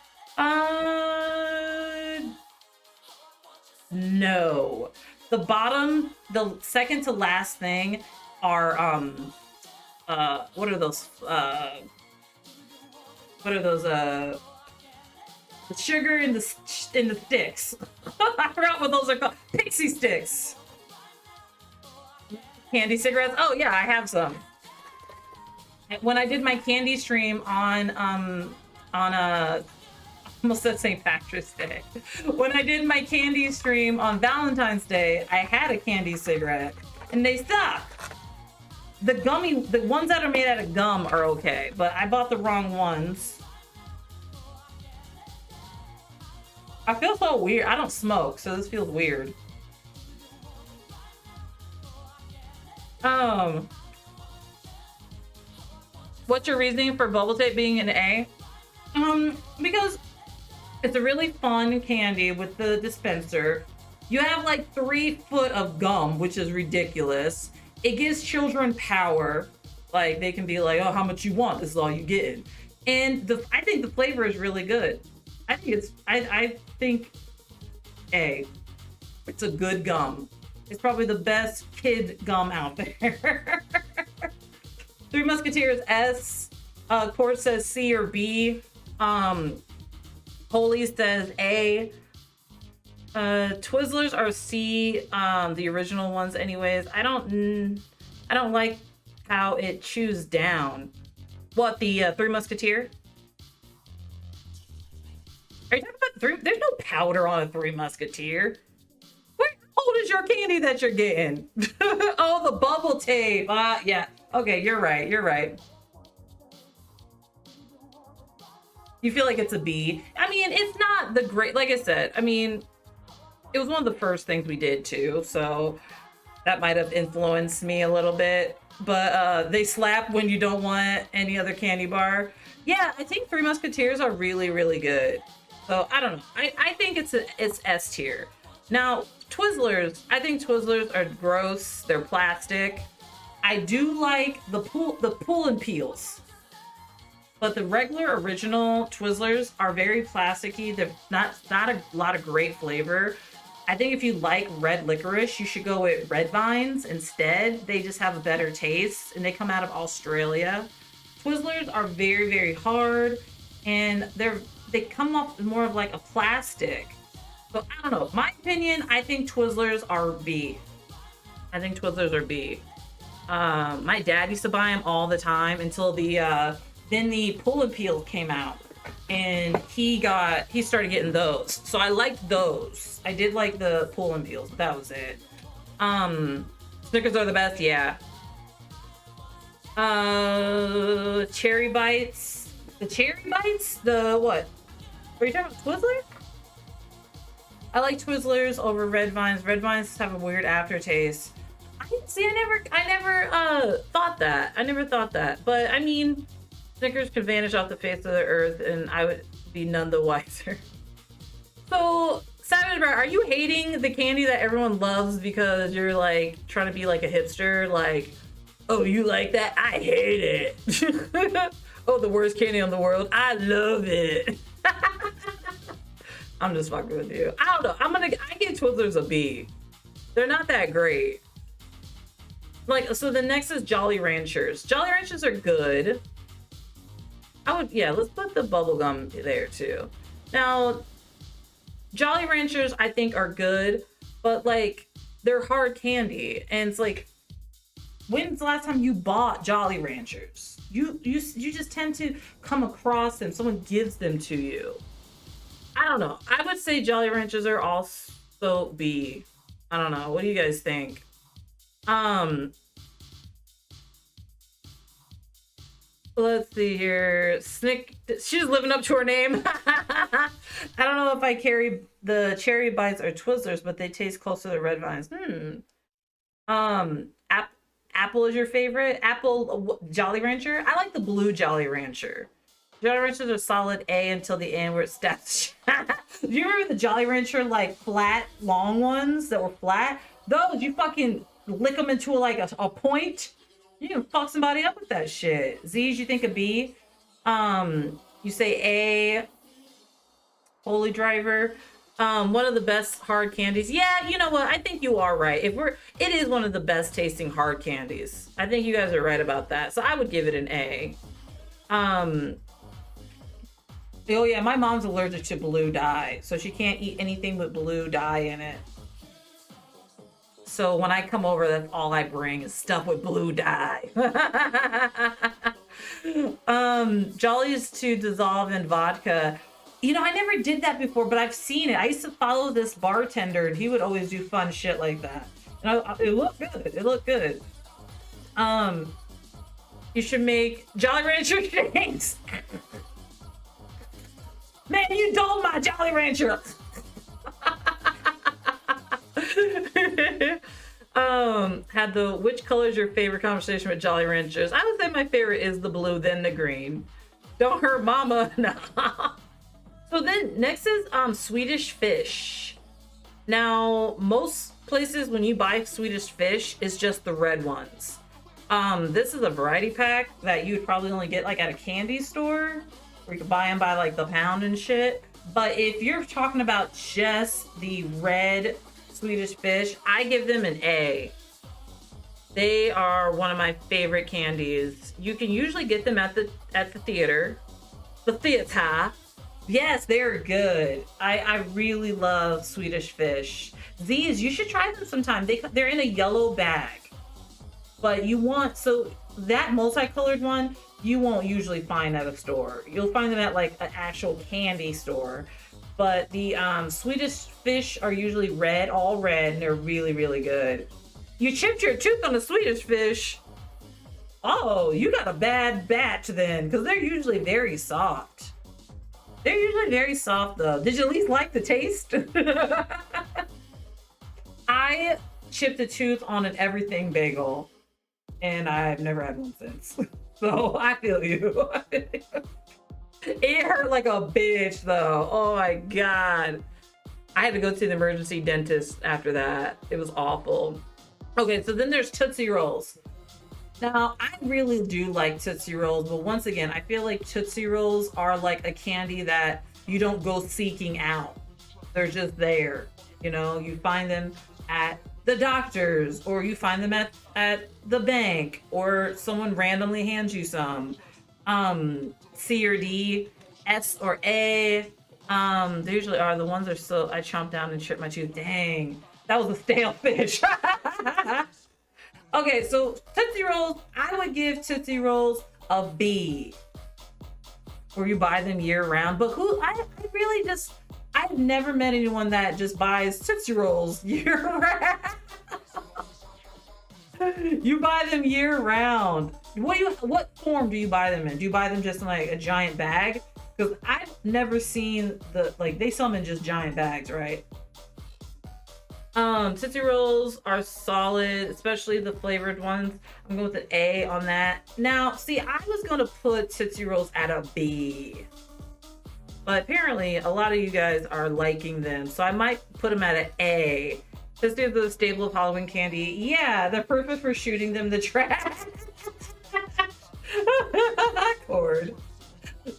No. The bottom, the second to last thing are, what are those, the sugar in the sticks. I forgot what those are called. Pixie sticks. Candy cigarettes. Oh yeah, I have some. When I did my candy stream on almost said St. Patrick's Day. When I did my candy stream on Valentine's Day, I had a candy cigarette, and they suck. The ones that are made out of gum are okay, but I bought the wrong ones. I feel so weird. I don't smoke, so this feels weird. What's your reasoning for bubble tape being an A? Because it's a really fun candy with the dispenser. You have like 3 foot of gum, which is ridiculous. It gives children power. Like, they can be like, oh, how much you want? This is all you get. And I think the flavor is really good. I think A. It's a good gum. It's probably the best kid gum out there. Three Musketeers S. Court says C or B. Holy says A. Twizzlers are C, the original ones anyways. I don't like how it chews down. What, the Three Musketeer? Are you talking about there's no powder on a Three Musketeer. How old is your candy that you're getting? Oh, the bubble tape. Yeah. Okay, you're right. You're right. You feel like it's a B. I mean, it's not the great, like I said, I mean, it was one of the first things we did too, so that might have influenced me a little bit. But they slap when you don't want any other candy bar. Yeah, I think Three Musketeers are really, really good. So I don't know. I think it's S tier. Now, Twizzlers, I think Twizzlers are gross. They're plastic. I do like the pull and peels, but the regular original Twizzlers are very plasticky. They're not a lot of great flavor. I think if you like red licorice, you should go with red vines instead. They just have a better taste, and they come out of Australia. Twizzlers are very, very hard, and they come off more of like a plastic. So I don't know. My opinion, I think Twizzlers are B. I think Twizzlers are B. My dad used to buy them all the time until then the pull and peel came out, and he started getting those. So I liked those. I did like the pull and peels, but that was it. Snickers are the best, yeah. Cherry bites. The cherry bites? The what? Are you talking about Twizzlers? I like Twizzlers over Red Vines. Red Vines have a weird aftertaste. I never thought that. I never thought that. But I mean, Snickers could vanish off the face of the earth and I would be none the wiser. So, Savage Bear, are you hating the candy that everyone loves because you're like trying to be like a hipster? Like, oh, you like that? I hate it. Oh, the worst candy in the world. I love it. I'm just fucking with you. I don't know. I give Twizzlers a B. They're not that great. Like, so the next is Jolly Ranchers. Jolly Ranchers are good. Let's put the bubblegum there too. Now, Jolly Ranchers I think are good, but like they're hard candy. And it's like, when's the last time you bought Jolly Ranchers? You just tend to come across them. Someone gives them to you. I don't know. I would say Jolly Ranchers are also B. I don't know. What do you guys think? Let's see here. She's living up to her name. I don't know if I carry the cherry bites or Twizzlers, but they taste close to the red vines. Apple is your favorite? Apple Jolly Rancher? I like the blue Jolly Rancher. Jolly Ranchers are solid A until the end where it steps. Do you remember the Jolly Rancher, like flat, long ones that were flat? Those, you fucking lick them into like a point. You can fuck somebody up with that shit. Z's, you think a B? You say A. Holy Driver. One of the best hard candies. Yeah, you know what? I think you are right. It is one of the best tasting hard candies. I think you guys are right about that. So I would give it an A. Oh yeah, my mom's allergic to blue dye, so she can't eat anything with blue dye in it. So when I come over, that's all I bring is stuff with blue dye. Jollies to dissolve in vodka. You know, I never did that before, but I've seen it. I used to follow this bartender, and he would always do fun shit like that. And it looked good. It looked good. You should make Jolly Rancher shakes. Man, you dulled my Jolly Rancher. Which color is your favorite conversation with Jolly Ranchers? I would say my favorite is the blue, then the green. Don't hurt mama. No. So then next is Swedish fish. Now, most places when you buy Swedish fish, it's just the red ones. This is a variety pack that you would probably only get like at a candy store, where you can buy them by like the pound and shit. But if you're talking about just the red Swedish fish, I give them an A. They are one of my favorite candies. You can usually get them at the theater. The theater. Yes, they're good. I really love Swedish fish. These, you should try them sometime. They're in a yellow bag. But so that multicolored one, you won't usually find at a store. You'll find them at like an actual candy store. But the Swedish fish are usually red, all red, and they're really, really good. You chipped your tooth on a Swedish fish. Oh, you got a bad batch then, because they're usually very soft. They're usually very soft though. Did you at least like the taste? I chipped a tooth on an everything bagel, and I've never had one since. So I feel you. It hurt like a bitch though. Oh my God. I had to go to the emergency dentist after that. It was awful. Okay, so then there's Tootsie Rolls. Now, I really do like Tootsie Rolls, but once again, I feel like Tootsie Rolls are like a candy that you don't go seeking out. They're just there. You know, you find them at the doctor's, or you find them at the bank, or someone randomly hands you some. C or D, S or A. They usually are. The ones are still, I chomp down and chip my tooth. Dang, that was a stale fish. Okay, so Tootsie Rolls, I would give Tootsie Rolls a B. Or you buy them year round. But I really just, I've never met anyone that just buys Tootsie Rolls year round. You buy them year round. What form do you buy them in? Do you buy them just in like a giant bag? Because I've never seen they sell them in just giant bags, right? Tootsie Rolls are solid, especially the flavored ones. I'm going with an A on that. Now, see, I was going to put Tootsie Rolls at a B. But apparently, a lot of you guys are liking them. So I might put them at an A. Tootsie are the staple of Halloween candy. Yeah, they're perfect for shooting them the trash. Cord.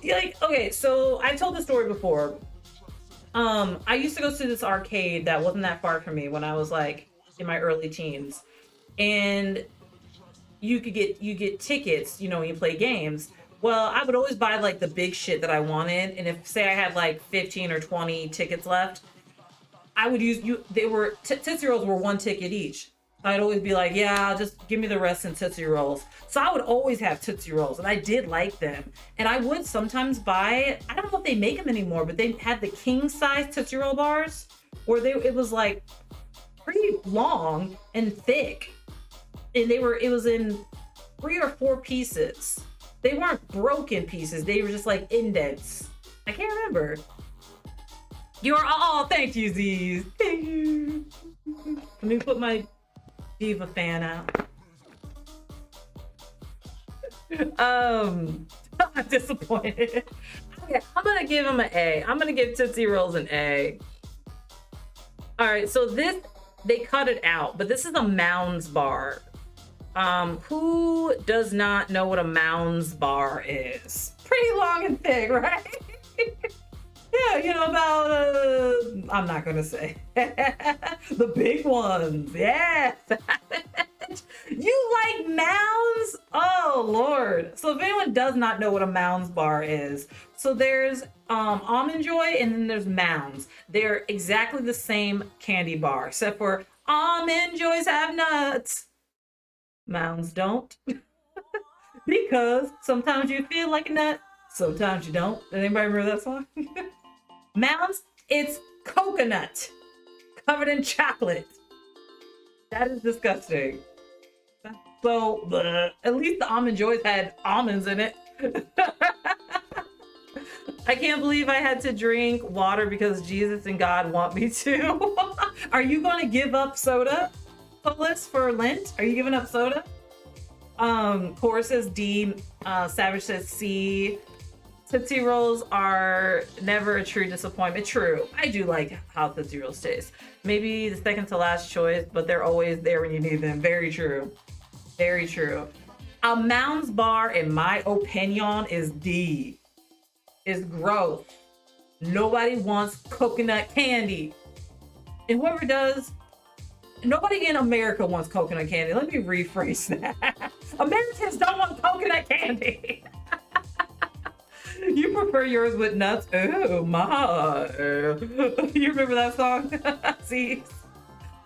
Like, okay, so I told the story before. I used to go to this arcade that wasn't that far from me when I was like in my early teens, and you get tickets, you know, when you play games. Well, I would always buy like the big shit that I wanted, and if say I had like 15 or 20 tickets left, I would use Tootsie Rolls were one ticket each. I'd always be like, yeah, just give me the rest in Tootsie Rolls. So I would always have Tootsie Rolls, and I did like them. And I would sometimes buy, I don't know if they make them anymore, but they had the king size Tootsie Roll bars where it was like pretty long and thick. And it was in 3 or 4 pieces. They weren't broken pieces. They were just like indents. I can't remember. Thank you, Z's. Thank you. Let me put my Diva fan out. I'm disappointed. Okay, I'm gonna give him an A. I'm gonna give Tootsie Rolls an A. All right, so they cut it out, but this is a Mounds bar. Who does not know what a Mounds bar is? Pretty long and thick, right? Yeah, you know about, I'm not gonna say. The big ones, yes. You like Mounds? Oh, Lord. So if anyone does not know what a Mounds bar is, so there's Almond Joy and then there's Mounds. They're exactly the same candy bar, except for Almond Joys have nuts. Mounds don't. Because sometimes you feel like a nut, sometimes you don't. Does anybody remember that song? Mounds, it's coconut covered in chocolate. That is disgusting. So, at least the Almond Joys had almonds in it. I can't believe I had to drink water because Jesus and God want me to. Are you going to give up soda, Polis, for Lent? Are you giving up soda? Core says D, Savage says C. Tootsie Rolls are never a true disappointment. True. I do like how Tootsie Rolls taste. Maybe the second to last choice, but they're always there when you need them. Very true. Very true. A Mounds bar, in my opinion, is D. Is gross. Nobody wants coconut candy. And whoever does, nobody in America wants coconut candy. Let me rephrase that. Americans don't want coconut candy. You prefer yours with nuts? Oh my. You remember that song? See?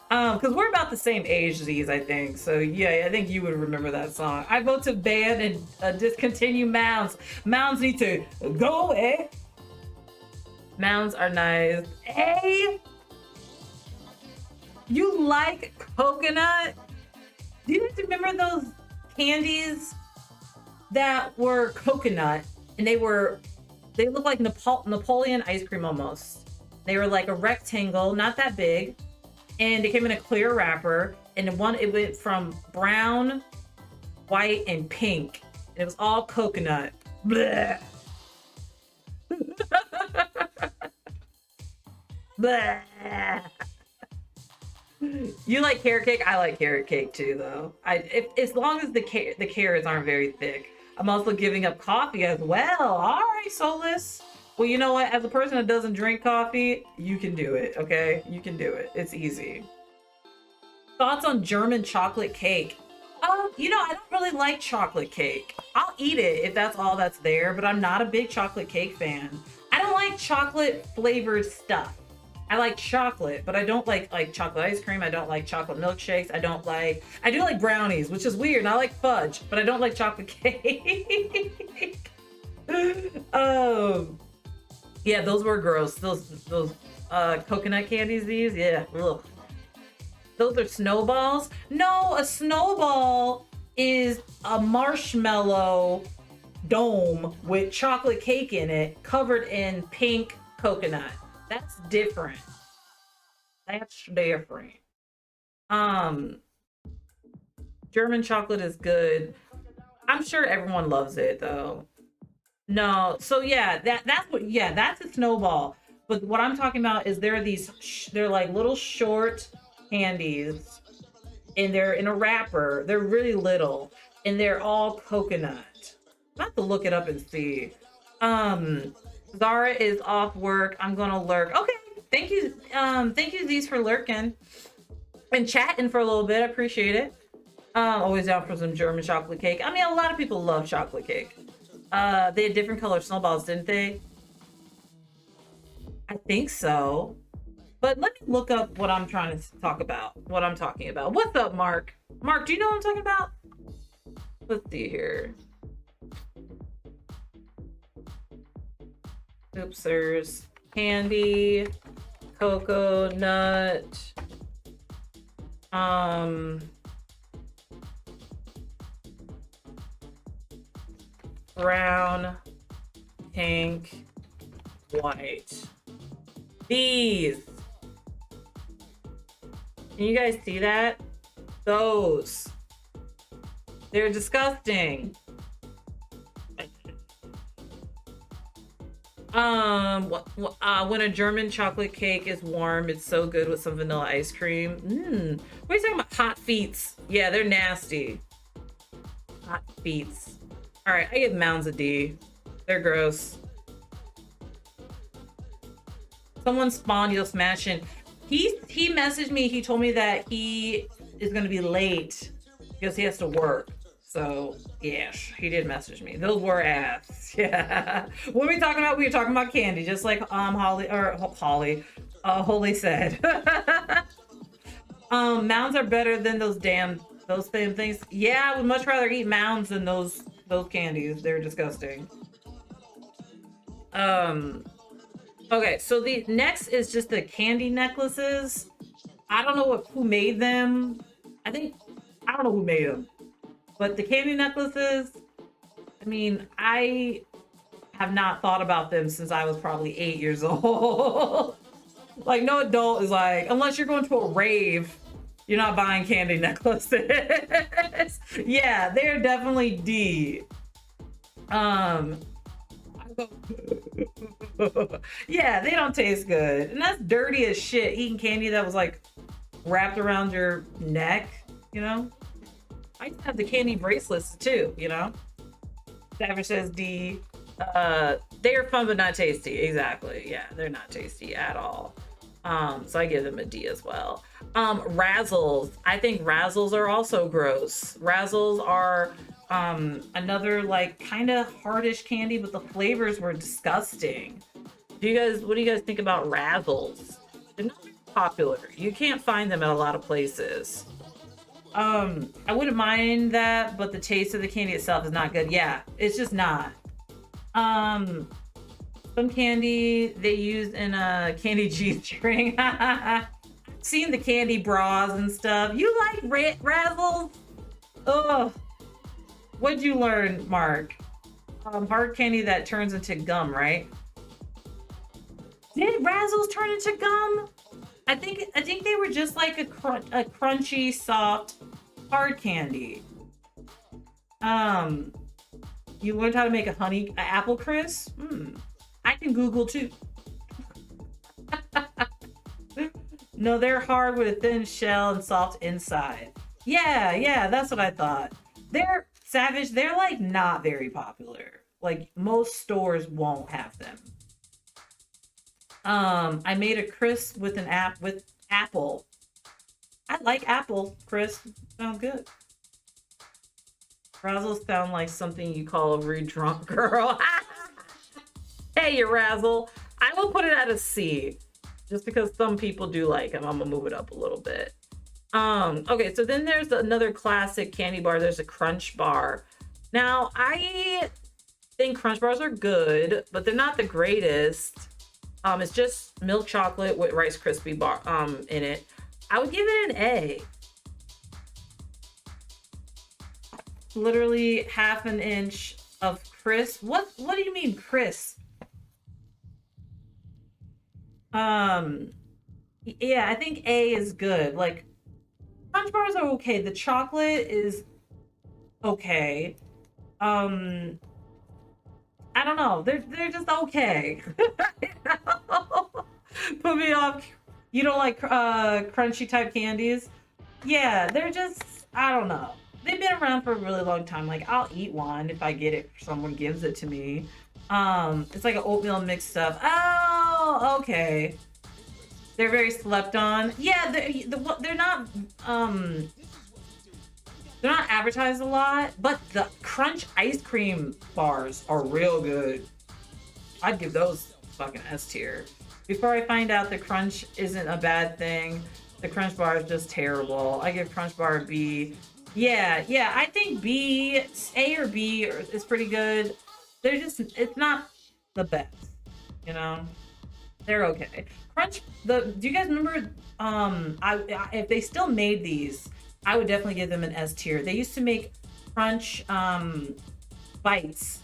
Because we're about the same age, Z's, I think. So yeah, I think you would remember that song. I vote to ban and discontinue Mounds. Mounds need to go away. Mounds are nice. Hey, you like coconut? Do you guys remember those candies that were coconut? And they looked like Napoleon ice cream almost. They were like a rectangle, not that big. And it came in a clear wrapper. And it went from brown, white, and pink. And it was all coconut. Blech. Blech. You like carrot cake? I like carrot cake too, though. As long as the carrots aren't very thick. I'm also giving up coffee as well. All right, Solus. Well, you know what? As a person that doesn't drink coffee, you can do it. Okay, you can do it. It's easy. Thoughts on German chocolate cake? You know, I don't really like chocolate cake. I'll eat it if that's all that's there, but I'm not a big chocolate cake fan. I don't like chocolate flavored stuff. I like chocolate, but I don't like chocolate ice cream. I don't like chocolate milkshakes. I do like brownies, which is weird. And I like fudge, but I don't like chocolate cake. Yeah, those were gross. Those coconut candies, yeah. Ugh. Those are snowballs? No, a snowball is a marshmallow dome with chocolate cake in it covered in pink coconut. That's different. That's different. German chocolate is good. I'm sure everyone loves it though. No, so yeah, that's a snowball. But what I'm talking about is they're like little short candies, and they're in a wrapper. They're really little, and they're all coconut. I have to look it up and see. Zara is off work. I'm gonna lurk. Okay, thank you Z's for lurking and chatting for a little bit. I appreciate it. Always down for some German chocolate cake. I mean, a lot of people love chocolate cake. They had different color snowballs, didn't they? I think so. But let me look up what I'm trying to talk about. What I'm talking about. What's up, Mark? Mark, do you know what I'm talking about? Let's see here. Oopsers. Candy. Cocoa nut. Brown. Pink. White. These. Can you guys see that? Those. They're disgusting. When a German chocolate cake is warm, it's so good with some vanilla ice cream. What are you talking about? Hot feets. Yeah, they're nasty. Hot feets. All right, I give Mounds a D. They're gross. Someone spawned Yo Smashing. He messaged me. He told me that he is going to be late because he has to work. So yeah, he did message me. Those were ass. Yeah. What are we talking about? We were talking about candy, just like Holy said. Mounds are better than those damn things. Yeah, I would much rather eat mounds than those candies. They're disgusting. Okay, so the next is just the candy necklaces. I don't know who made them. I don't know who made them. But the candy necklaces, I mean, I have not thought about them since I was probably 8 years old. Like, no adult is like, unless you're going to a rave, you're not buying candy necklaces. Yeah, they're definitely D. Yeah, they don't taste good. And that's dirty as shit, eating candy that was like wrapped around your neck, you know? I used to have the candy bracelets too, you know? Savage says D. They are fun but not tasty. Exactly. Yeah, they're not tasty at all. So I give them a D as well. Razzles. I think Razzles are also gross. Razzles are another like kind of hardish candy, but the flavors were disgusting. What do you guys think about Razzles? They're not very popular. You can't find them at a lot of places. I wouldn't mind that, but the taste of the candy itself is not good. Yeah, it's just not. Some candy they use in a candy G-string. I've seen the candy bras and stuff. You like Razzles? Ugh. What'd you learn, Mark? Hard candy that turns into gum, right? Did Razzles turn into gum? I think they were just like a crunchy, soft, hard candy. You learned how to make a apple crisp? I can Google too. No, they're hard with a thin shell and soft inside. Yeah, yeah, that's what I thought. They're Savage, they're like not very popular. Like most stores won't have them. I made a crisp with an app with apple. I like apple crisp. Sounds good. Razzles sound like something you call a rude drunk girl. Hey, you Razzle. I will put it at a C. Just because some people do like them, I'm gonna move it up a little bit. Okay, so then there's another classic candy bar. There's a Crunch Bar. Now, I think Crunch Bars are good, but they're not the greatest. It's just milk chocolate with Rice Krispie bar in it. I would give it an A. Literally half an inch of crisp. What do you mean crisp? Yeah, I think A is good. Like Crunch Bars are okay. The chocolate is okay. I don't know. They're just okay. Put me off. You don't like crunchy type candies? Yeah, they're just, I don't know. They've been around for a really long time. Like I'll eat one if I get it, someone gives it to me. It's like an oatmeal mixed stuff. Oh, okay. They're very slept on. Yeah, they're not advertised a lot, but the Crunch ice cream bars are real good. I'd give those fucking S tier. Before I find out the Crunch isn't a bad thing, the Crunch bar is just terrible. I give Crunch bar a B. Yeah, I think B, A or B is pretty good. They're just, it's not the best, you know? They're okay. Crunch, do you guys remember, if they still made these, I would definitely give them an S tier. They used to make Crunch bites.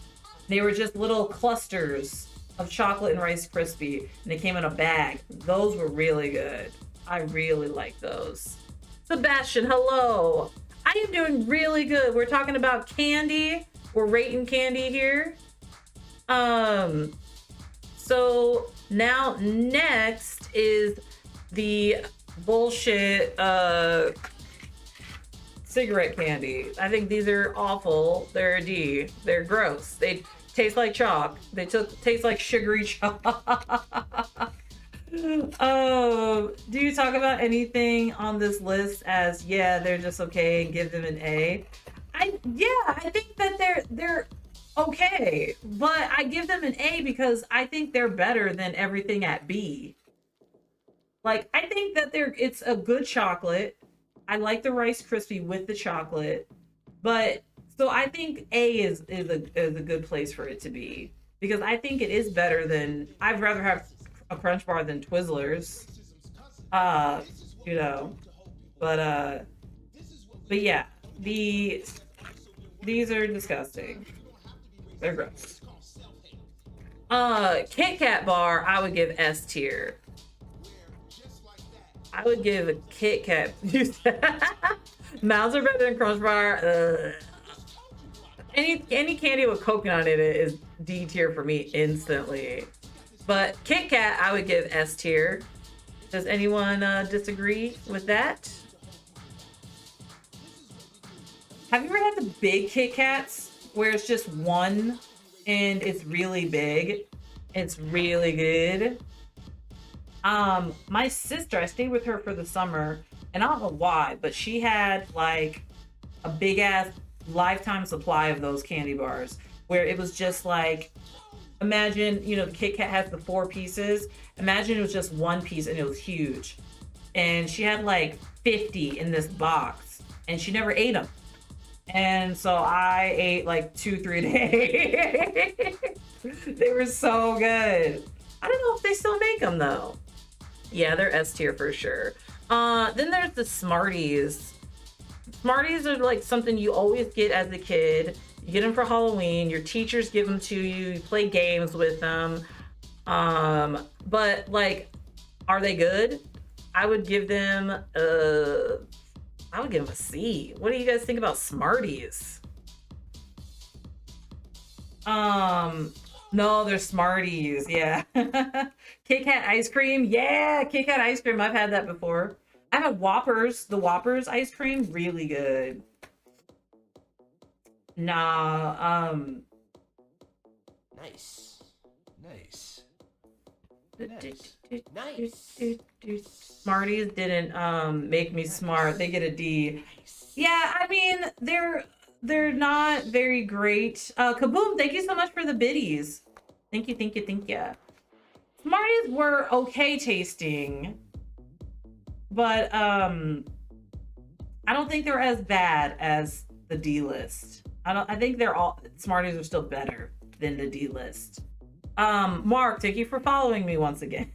They were just little clusters of chocolate and Rice Krispie, and they came in a bag. Those were really good. I really like those. Sebastian, hello. I am doing really good. We're talking about candy. We're rating candy here. So now next is the bullshit cigarette candy. I think these are awful. They're a D. They're gross. They taste like chalk. They taste like sugary chalk. Do you talk about anything on this list as yeah, they're just okay and give them an A? I think that they're okay, but I give them an A because I think they're better than everything at B. Like I think that it's a good chocolate. I like the Rice Krispie with the chocolate, but so I think A is a good place for it to be because I think it is better than, I'd rather have a Crunch Bar than Twizzlers, you know, but yeah, these are disgusting. They're gross. Kit Kat bar, I would give S tier. I would give a Kit Kat. Mounds are better than Crunch Bar. Any candy with coconut in it is D tier for me instantly. But Kit Kat, I would give S tier. Does anyone disagree with that? Have you ever had the big Kit Kats where it's just one and it's really big? It's really good. My sister, I stayed with her for the summer, and I don't know why, but she had like a big ass lifetime supply of those candy bars where it was just like, imagine, you know, the Kit Kat has the 4 pieces. Imagine it was just one piece and it was huge. And she had like 50 in this box and she never ate them. And so I ate like 2-3 days. They were so good. I don't know if they still make them though. Yeah, they're S tier for sure. Then there's the Smarties. Smarties are like something you always get as a kid. You get them for Halloween. Your teachers give them to you. You play games with them. But like, are they good? I would give them a C. What do you guys think about Smarties? No, they're Smarties. Yeah. Kit Kat ice cream. Yeah, Kit Kat ice cream. I've had that before. I had Whoppers. The Whoppers ice cream, really good. Nah, Nice. Nice. Smarties didn't make me smart. They get a D. Yeah, I mean, they're not very great. Kaboom, thank you so much for the biddies. Thank you, thank you, thank you. Smarties were okay tasting, but I don't think they're as bad as the D list. I think they're all Smarties are still better than the D list. Mark, thank you for following me once again.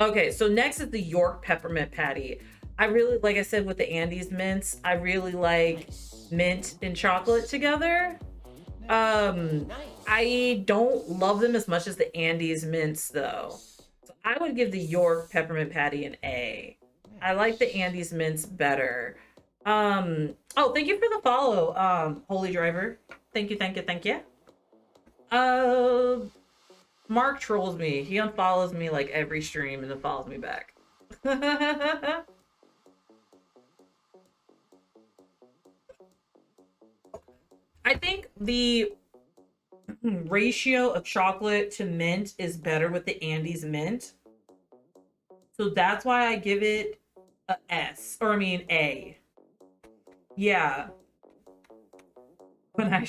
Okay, so next is the York peppermint patty. I really, like I said with the Andes mints, I really like mint and chocolate together. I don't love them as much as the Andes mints though. So I would give the York peppermint patty an A. I like the Andes mints better. Oh, thank you for the follow, Holy Driver. Thank you, thank you, thank you. Mark trolls me. He unfollows me like every stream and then follows me back. I think the ratio of chocolate to mint is better with the Andes mint. So that's why I give it a S, or I mean A. Yeah. When I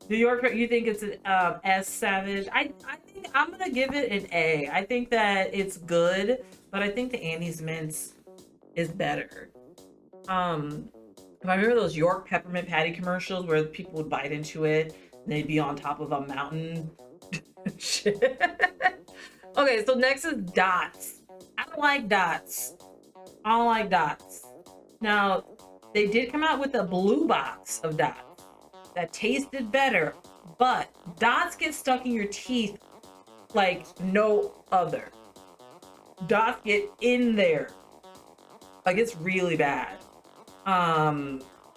New York, you think it's an S Savage? I think I'm gonna give it an A. I think that it's good, but I think the Annie's Mints is better. If I remember those York peppermint patty commercials where people would bite into it and they'd be on top of a mountain. Shit. Okay, so next is Dots. I don't like Dots. I don't like Dots. Now, they did come out with a blue box of Dots that tasted better, but Dots get stuck in your teeth like no other. Dots get in there. Like, it's really bad.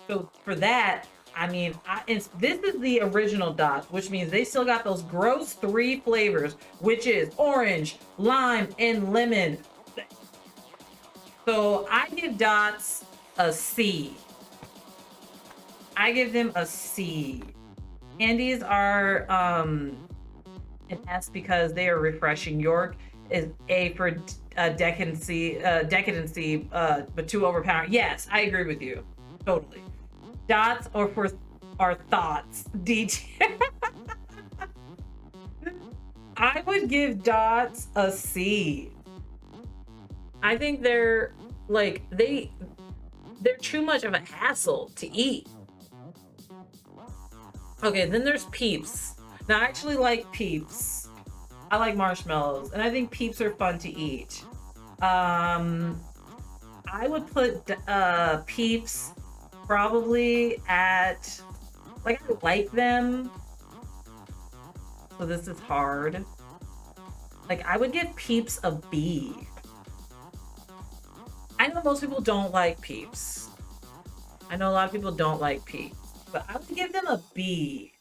So for that, I mean, this is the original Dots, which means they still got those gross 3 flavors, which is orange, lime, and lemon. So I give Dots a C. I give them a C. Candies are an S because they are refreshing. York is A for decadency, but too overpowering. Yes, I agree with you. Totally. Dots are for our thoughts. D tier. I would give Dots a C. I think they're like they're too much of a hassle to eat. Okay, then there's Peeps. Now I actually like Peeps. I like marshmallows, and I think Peeps are fun to eat. I would put Peeps probably at, like, I like them. So this is hard. Like, I would give Peeps a B. I know most people don't like Peeps. I know a lot of people don't like Peeps, but I would give them a B.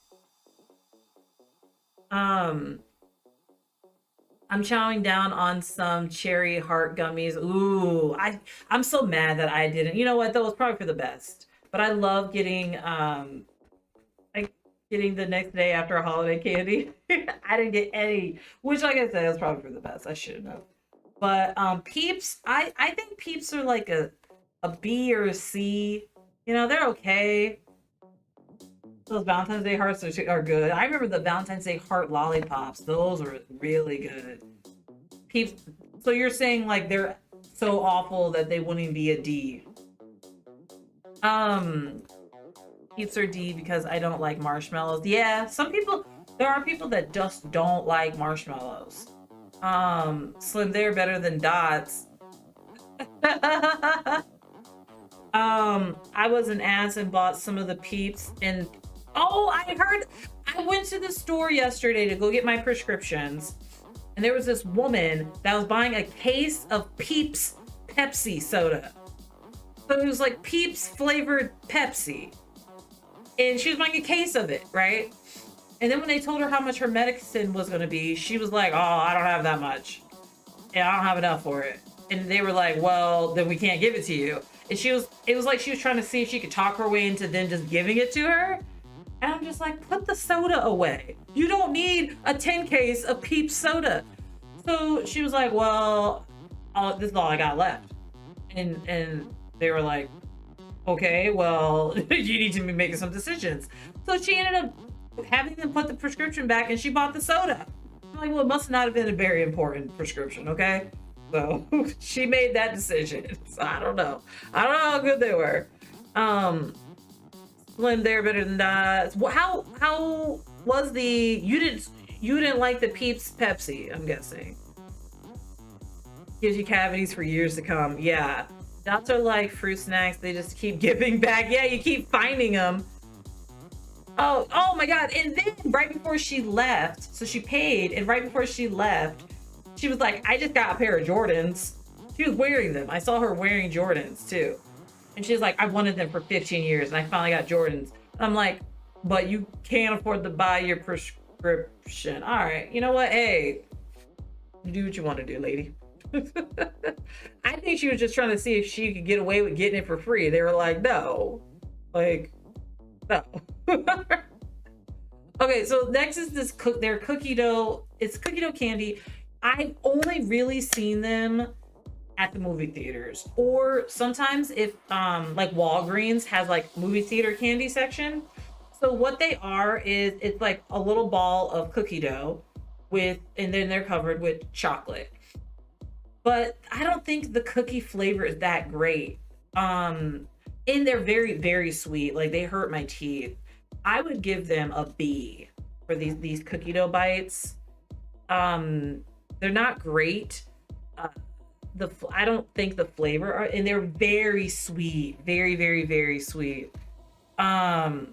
I'm chowing down on some cherry heart gummies. Ooh, I'm so mad that I didn't. You know what? That was probably for the best. But I love getting like getting the next day after a holiday candy. I didn't get any, which, like I said, was probably for the best. I should have. But Peeps, I think Peeps are like a B or a C. You know, they're okay. Those Valentine's Day hearts are good. I remember the Valentine's Day heart lollipops. Those were really good. Peeps. So you're saying like they're so awful that they wouldn't even be a D. Peeps are D because I don't like marshmallows. Yeah, there are people that just don't like marshmallows. Slim, they're better than Dots. I was an ass and bought some of the Peeps, and I went to the store yesterday to go get my prescriptions, and there was this woman that was buying a case of Peeps Pepsi soda. So it was like Peeps flavored Pepsi. And she was buying a case of it, right? And then when they told her how much her medicine was going to be, she was like, oh, I don't have that much. And I don't have enough for it. And they were like, well, then we can't give it to you. And it was like she was trying to see if she could talk her way into then just giving it to her. And I'm just like, put the soda away. You don't need a 10 case of Peeps soda. So she was like, well, this is all I got left. And they were like, okay, well, you need to be making some decisions. So she ended up having them put the prescription back and she bought the soda. I'm like, well, it must not have been a very important prescription, okay? So she made that decision. So I don't know. I don't know how good they were. Slim, they're better than that. How was you didn't like the Peeps Pepsi, I'm guessing. Gives you cavities for years to come. Yeah. Dots are like fruit snacks. They just keep giving back. Yeah, you keep finding them. Oh my God. And then right before she left, so she paid, and right before she left, she was like, I just got a pair of Jordans. She was wearing them. I saw her wearing Jordans too. And she's like, I wanted them for 15 years and I finally got Jordans. I'm like, but you can't afford to buy your prescription. All right, you know what? Hey, do what you want to do, lady. I think she was just trying to see if she could get away with getting it for free. They were like, no. Like, no. Okay, so next is their cookie dough. It's cookie dough candy. I've only really seen them at the movie theaters, or sometimes if like Walgreens has like movie theater candy section. So what they are is it's like a little ball of cookie dough and then they're covered with chocolate. But I don't think the cookie flavor is that great. And they're very, very sweet. Like they hurt my teeth. I would give them a B for these cookie dough bites. They're not great. I don't think the flavor and they're very sweet, very, very, very sweet. I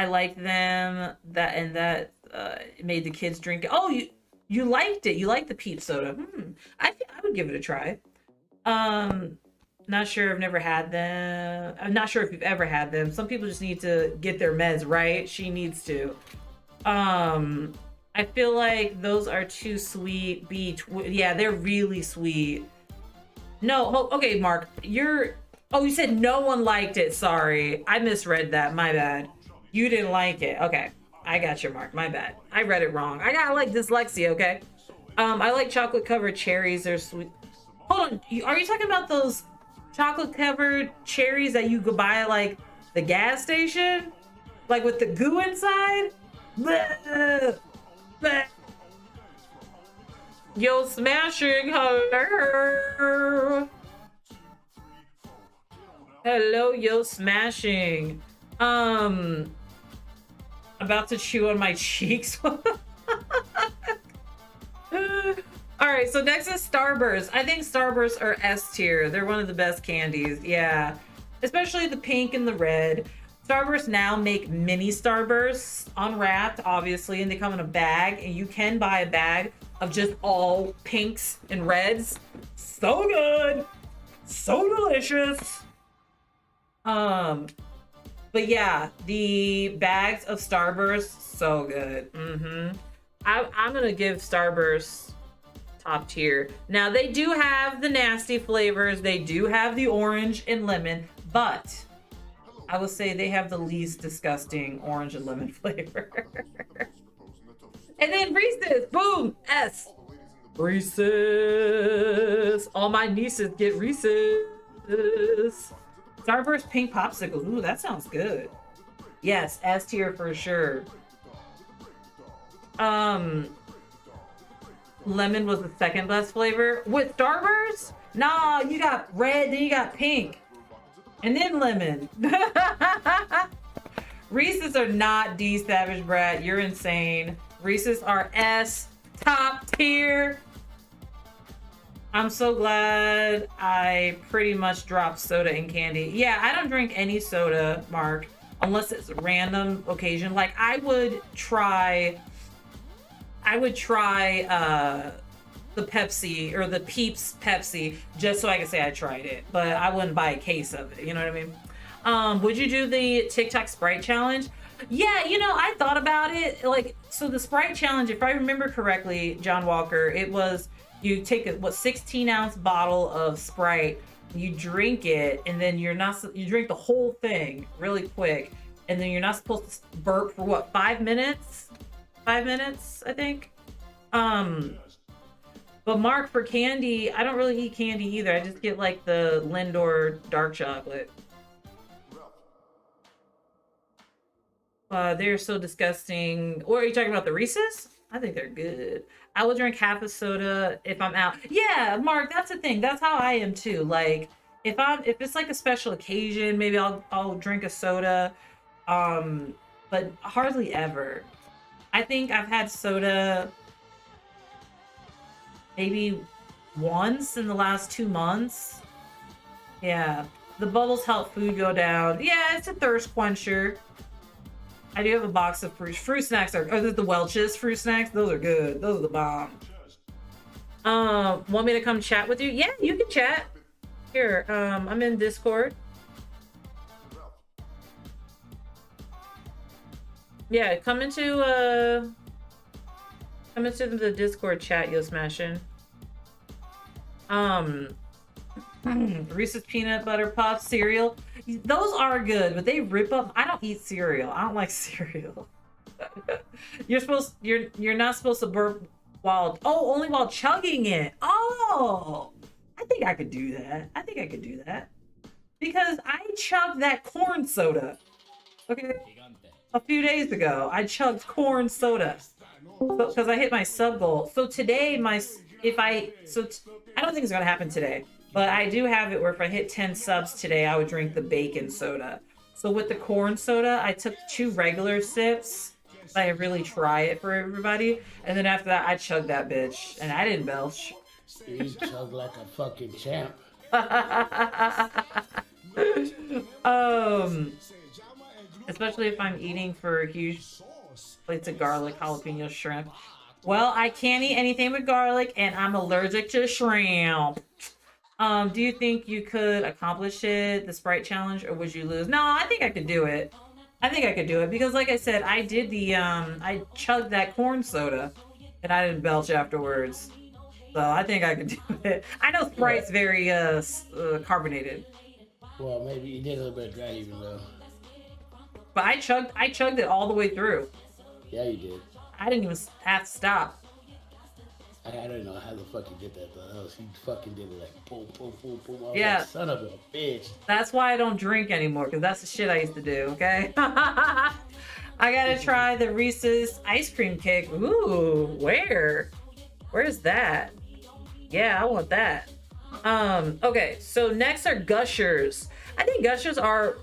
like them. That made the kids drink it. Oh, you liked it. You liked the peach soda. I think I would give it a try. Not sure. I've never had them. I'm not sure if you've ever had them. Some people just need to get their meds right. She needs to. I feel like those are too sweet. Yeah, they're really sweet. No, okay, Mark, you said no one liked it. Sorry, I misread that. My bad. You didn't like it. Okay, I got your Mark. My bad. I read it wrong. I got like dyslexia. Okay. I like chocolate covered cherries. They're sweet. Hold on. Are you talking about those chocolate covered cherries that you could buy at like the gas station, like with the goo inside? Bleh. Bleh. Yo, smashing her. Hello, yo, smashing. About to chew on my cheeks. All right, so next is Starburst. I think Starburst are S tier. They're one of the best candies. Yeah, especially the pink and the red. Starburst now make mini Starbursts unwrapped, obviously, and they come in a bag, and you can buy a bag of just all pinks and reds. So good, so delicious. But yeah, the bags of Starburst, so good. I'm gonna give Starburst top tier. Now they do have the nasty flavors. They do have the orange and lemon, but I will say they have the least disgusting orange and lemon flavor. And then Reese's, boom, S. Reese's. All my nieces get Reese's. Starburst pink popsicles. Ooh, that sounds good. Yes, S tier for sure. Lemon was the second best flavor. With Starburst? Nah, you got red, then you got pink. And then lemon. Reese's are not D, Savage Brat. You're insane. Reese's are S, top tier. I'm so glad I pretty much dropped soda and candy. Yeah, I don't drink any soda, Mark, unless it's a random occasion. Like I would try the the Pepsi or the Peeps Pepsi just so I can say I tried it, but I wouldn't buy a case of it. You know what I mean? Would you do the TikTok Sprite challenge? Yeah, you know, I thought about it. Like, so the Sprite challenge, if I remember correctly, John Walker, it was you take a 16-ounce bottle of Sprite, you drink it, and then you drink the whole thing really quick, and then you're not supposed to burp for what, 5 minutes? 5 minutes, I think. But Mark, for candy, I don't really eat candy either. I just get like the Lindor dark chocolate. They're so disgusting. Or are you talking about the Reese's? I think they're good. I will drink half a soda if I'm out. Yeah, Mark, that's the thing. That's how I am too. Like if it's like a special occasion, maybe I'll drink a soda. But hardly ever. I think I've had soda maybe once in the last 2 months. Yeah, the bubbles help food go down. Yeah, it's a thirst quencher. I do have a box of fruit snacks. The Welch's fruit snacks? Those are good. Those are the bomb. Want me to come chat with you? Yeah, you can chat. Here, I'm in Discord. Yeah, come into the Discord chat, you'll smash in. Reese's peanut butter puff cereal. Those are good, but they rip up. I don't eat cereal. I don't like cereal. You're not supposed to burp only while chugging it. Oh, I think I could do that. Because I chugged that corn soda. Okay. A few days ago, I chugged corn soda because I hit my sub goal. So today, I don't think it's gonna happen today, but I do have it where if I hit 10 subs today, I would drink the bacon soda. So with the corn soda, I took 2 regular sips. So I really try it for everybody, and then after that, I chugged that bitch, and I didn't belch. You chug like a fucking champ. Especially if I'm eating for huge plates of garlic, jalapeno, shrimp. Well, I can't eat anything with garlic, and I'm allergic to shrimp. Do you think you could accomplish it, the Sprite challenge, or would you lose? No, I think I could do it. Because like I said, I did I chugged that corn soda, and I didn't belch afterwards. So I think I could do it. I know Sprite's very carbonated. Well, maybe you did a little bit of dry even though. But I chugged it all the way through. Yeah, you did. I didn't even have to stop. I don't know how the fuck you did that though. You fucking did it like boom, boom, boom, boom. Yeah. Like, son of a bitch. That's why I don't drink anymore, because that's the shit I used to do, okay? I gotta try the Reese's ice cream cake. Ooh, where? Where's that? Yeah, I want that. Okay, so next are Gushers. I think Gushers are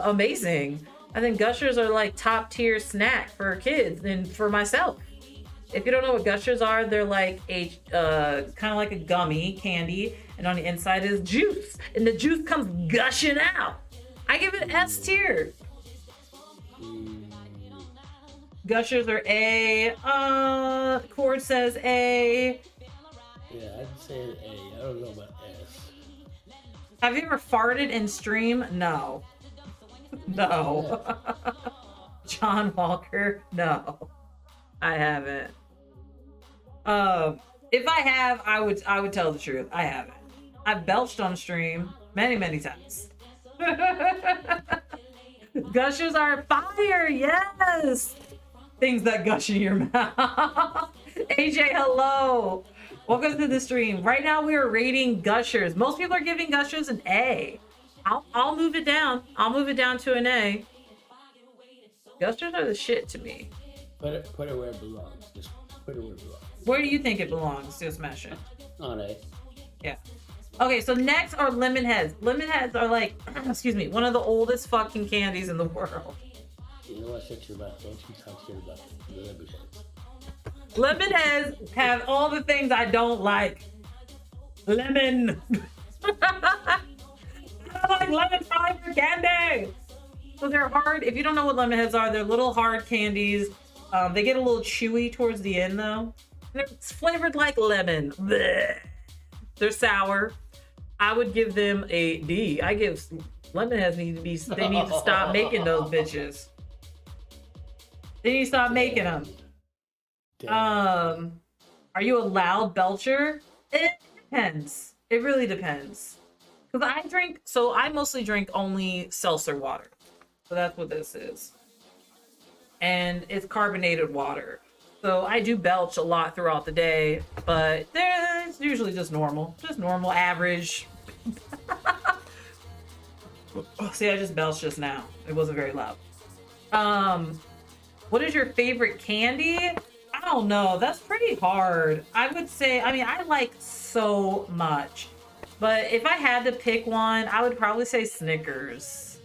amazing. I think Gushers are like top tier snack for kids and for myself. If you don't know what Gushers are, they're like a kind of like a gummy candy, and on the inside is juice, and the juice comes gushing out. I give it S tier. Gushers are A. Cord says A. Yeah, I'd say an A. I don't know about S. Have you ever farted in stream? No. No. John Walker? No. I haven't. If I have, I would tell the truth. I haven't. I've belched on stream many times. Gushers are fire, yes! Things that gush in your mouth. AJ, hello. Welcome to the stream. Right now we are rating Gushers. Most people are giving Gushers an A. I'll move it down. I'll move it down to an A. Gushers are the shit to me. Put it where it belongs. Just put it where it belongs. Where do you think it belongs? Still smash it. On A. Yeah. Okay, so next are lemon heads. Lemon heads are like, excuse me, one of the oldest fucking candies in the world. You know what shit you're about? Don't you talk shit about the lemon heads. Lemon heads have all the things I don't like. Lemon. I don't like lemon fiber candy. So they're hard. If you don't know what lemon heads are, they're little hard candies. They get a little chewy towards the end though. It's flavored like lemon. Blech. They're sour. I would give them a D. I give Lemonheads need to be. They need to stop making those bitches. They need to stop making them. Damn. Are you a loud belcher? It depends. It really depends. Because I mostly drink only seltzer water. So that's what this is. And it's carbonated water. So I do belch a lot throughout the day, but it's usually just normal. Just normal, average. See, I just belched just now. It wasn't very loud. What is your favorite candy? I don't know. That's pretty hard. I would say, I mean, I like so much. But if I had to pick one, I would probably say Snickers.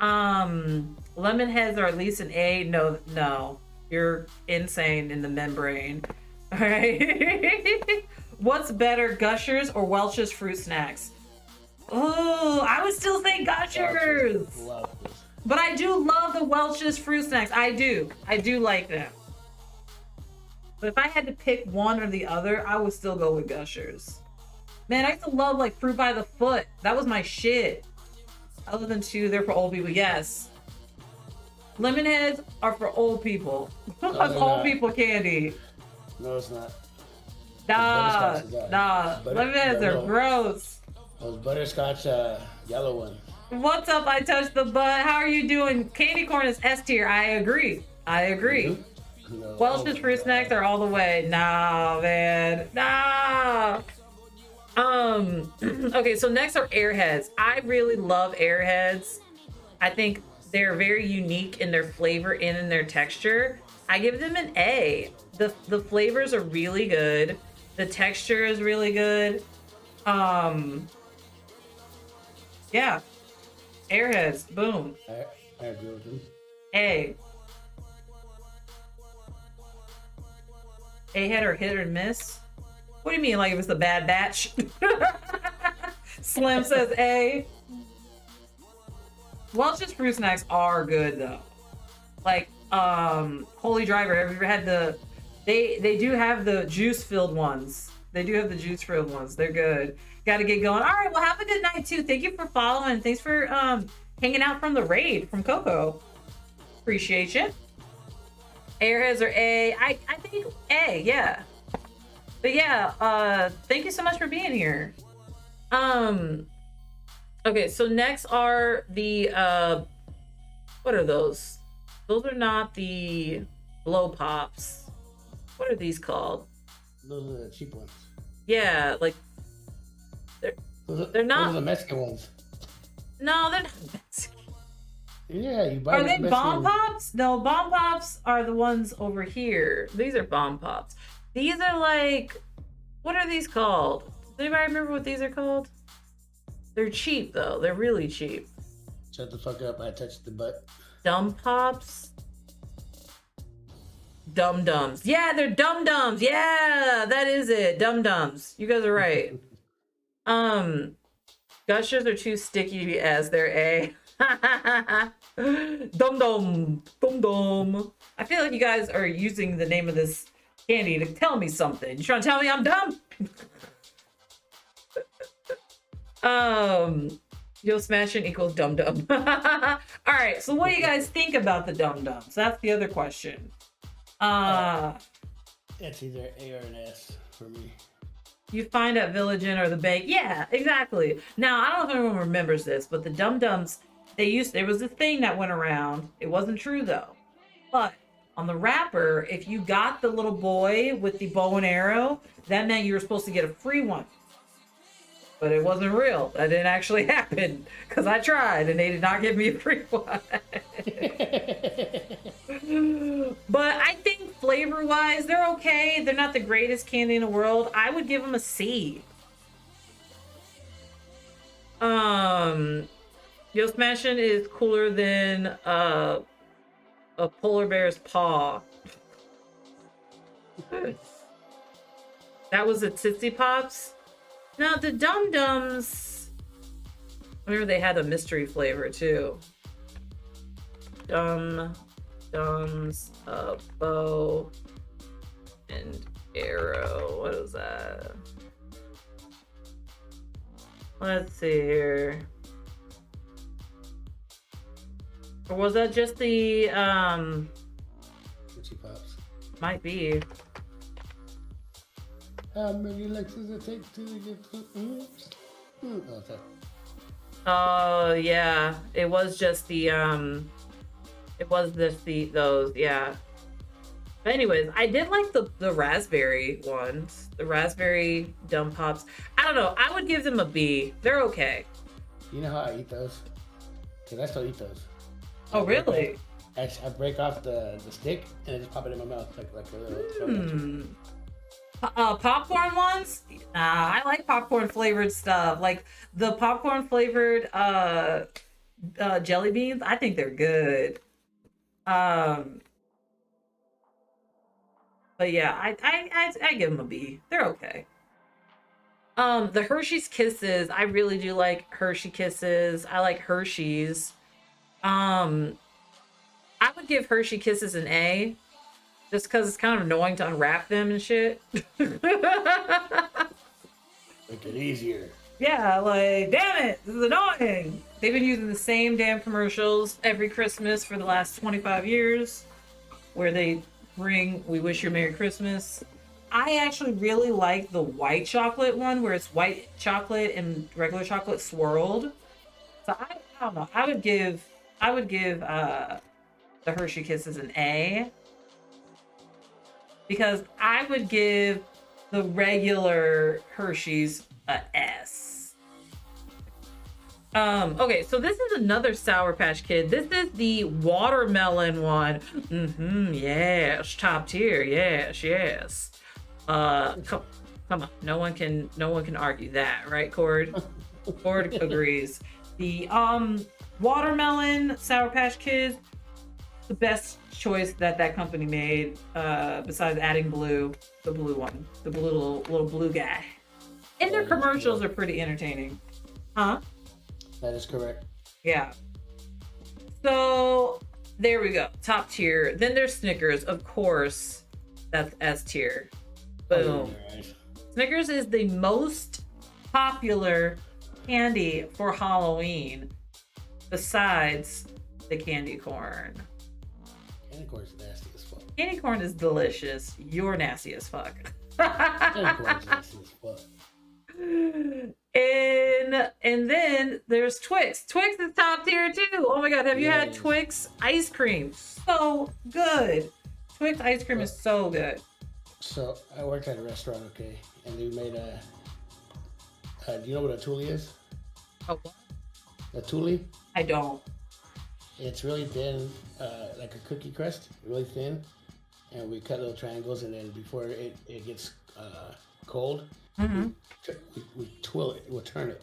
Lemonheads are at least an A. No. You're insane in the membrane. All right. What's better, Gushers or Welch's fruit snacks? Oh, I would still say Gushers. But I do love the Welch's fruit snacks. I do like them. But if I had to pick one or the other, I would still go with Gushers. Man, I used to love like Fruit by the Foot. That was my shit. Other than two, they're for old people. Yes. Lemonheads are for old people. That's old people candy. No, it's not. Nah. Lemonheads are gross. Those butterscotch yellow ones. What's up? I touched the butt. How are you doing? Candy corn is S tier. I agree. No. Welch's fruit snacks are all the way. Nah, man. Nah. Okay, so next are Airheads. I really love Airheads. I think they're very unique in their flavor and in their texture. I give them an A. The flavors are really good. The texture is really good. Yeah. Airheads, boom. I agree with them. A. A-head or hit or miss? What do you mean, like if it's a bad batch? Slim says A. Welch's fruit snacks are good though. Like, Holy Driver, have you ever had they do have the juice-filled ones. They're good. Gotta get going. All right, well, have a good night too. Thank you for following. Thanks for hanging out from the raid from Coco. Appreciate you. Airheads are A. I think A, yeah. But yeah, thank you so much for being here. Okay, so next are the what are those? Those are not the blow pops. What are these called? Those are the cheap ones. Yeah, like they're not. Those are the Mexican ones. No, they're not Mexican. Yeah, you buy. Are they Mexican... bomb pops? No, bomb pops are the ones over here. These are bomb pops. These are like, what are these called? Does anybody remember what these are called? They're cheap though. They're really cheap. Shut the fuck up! I touched the butt. Dumb pops. Dum dums. Yeah, they're dum dums. Yeah, that is it. Dum dums. You guys are right. Gushers are too sticky as they're A. Dum dum. Dum dum. I feel like you guys are using the name of this candy to tell me something. You trying to tell me I'm dumb? Yo smashing equals dum dum. All right, so what do you guys think about the dum dums? That's the other question. It's either A or an S for me. You find at Village Inn or the Bank. Yeah, exactly. Now, I don't know if everyone remembers this, but the Dum Dums, there was a thing that went around. It wasn't true though. But on the wrapper, if you got the little boy with the bow and arrow, that meant you were supposed to get a free one. But it wasn't real. That didn't actually happen because I tried and they did not give me a free one. But I think flavor-wise, they're okay. They're not the greatest candy in the world. I would give them a C. Yo Smashing is cooler than a polar bear's paw. That was a Tootsie Pops. Now the Dum Dums, I remember they had a mystery flavor too. Dum Dums, bow, and Arrow. What is that? Let's see here. Or was that just the Tootsie Pops. might be. How many licks does it take to get Oh, sorry. Oh yeah. It was just the those, yeah. But anyways, I did like the raspberry ones. The raspberry dumb pops. I don't know. I would give them a B. They're okay. You know how I eat those? Because I still eat those. Oh really? I break off the stick and I just pop it in my mouth like a little. Popcorn ones? Nah, I like popcorn flavored stuff. Like the popcorn flavored jelly beans. I think they're good. But yeah, I give them a B. They're okay. The Hershey's Kisses, I really do like Hershey Kisses. I like Hershey's. I would give Hershey Kisses an A, just because it's kind of annoying to unwrap them and shit. Make it easier. Yeah, like, damn it, this is annoying. They've been using the same damn commercials every Christmas for the last 25 years, where they bring "We Wish You a Merry Christmas." I actually really like the white chocolate one, where it's white chocolate and regular chocolate swirled. So I don't know. I would give the Hershey Kisses an A, because I would give the regular Hershey's a S. Okay, so this is another Sour Patch Kid. This is the watermelon one. Yes, top tier. Yes. Come on. No one can argue that, right, Cord? Cord agrees. The watermelon Sour Patch Kids, the best choice that company made, besides adding blue, the blue one, the blue little blue guy. And their commercials are pretty entertaining. Huh? That is correct. Yeah. So there we go. Top tier. Then there's Snickers, of course. That's S tier. Boom. Right. Snickers is the most popular candy for Halloween, besides the candy corn. Candy corn is nasty as fuck. Candy corn is delicious. You're nasty as fuck. Candy corn is nasty as fuck. And then there's Twix. Twix is top tier too. Oh my god, have you had Twix ice cream? So good. Twix ice cream is so good. So I worked at a restaurant, okay, and they made a. Do you know what a tule is? Oh, what? A tule? I don't. It's really thin, like a cookie crust, really thin, and we cut little triangles, and then before it gets cold, we twirl it, we'll turn it,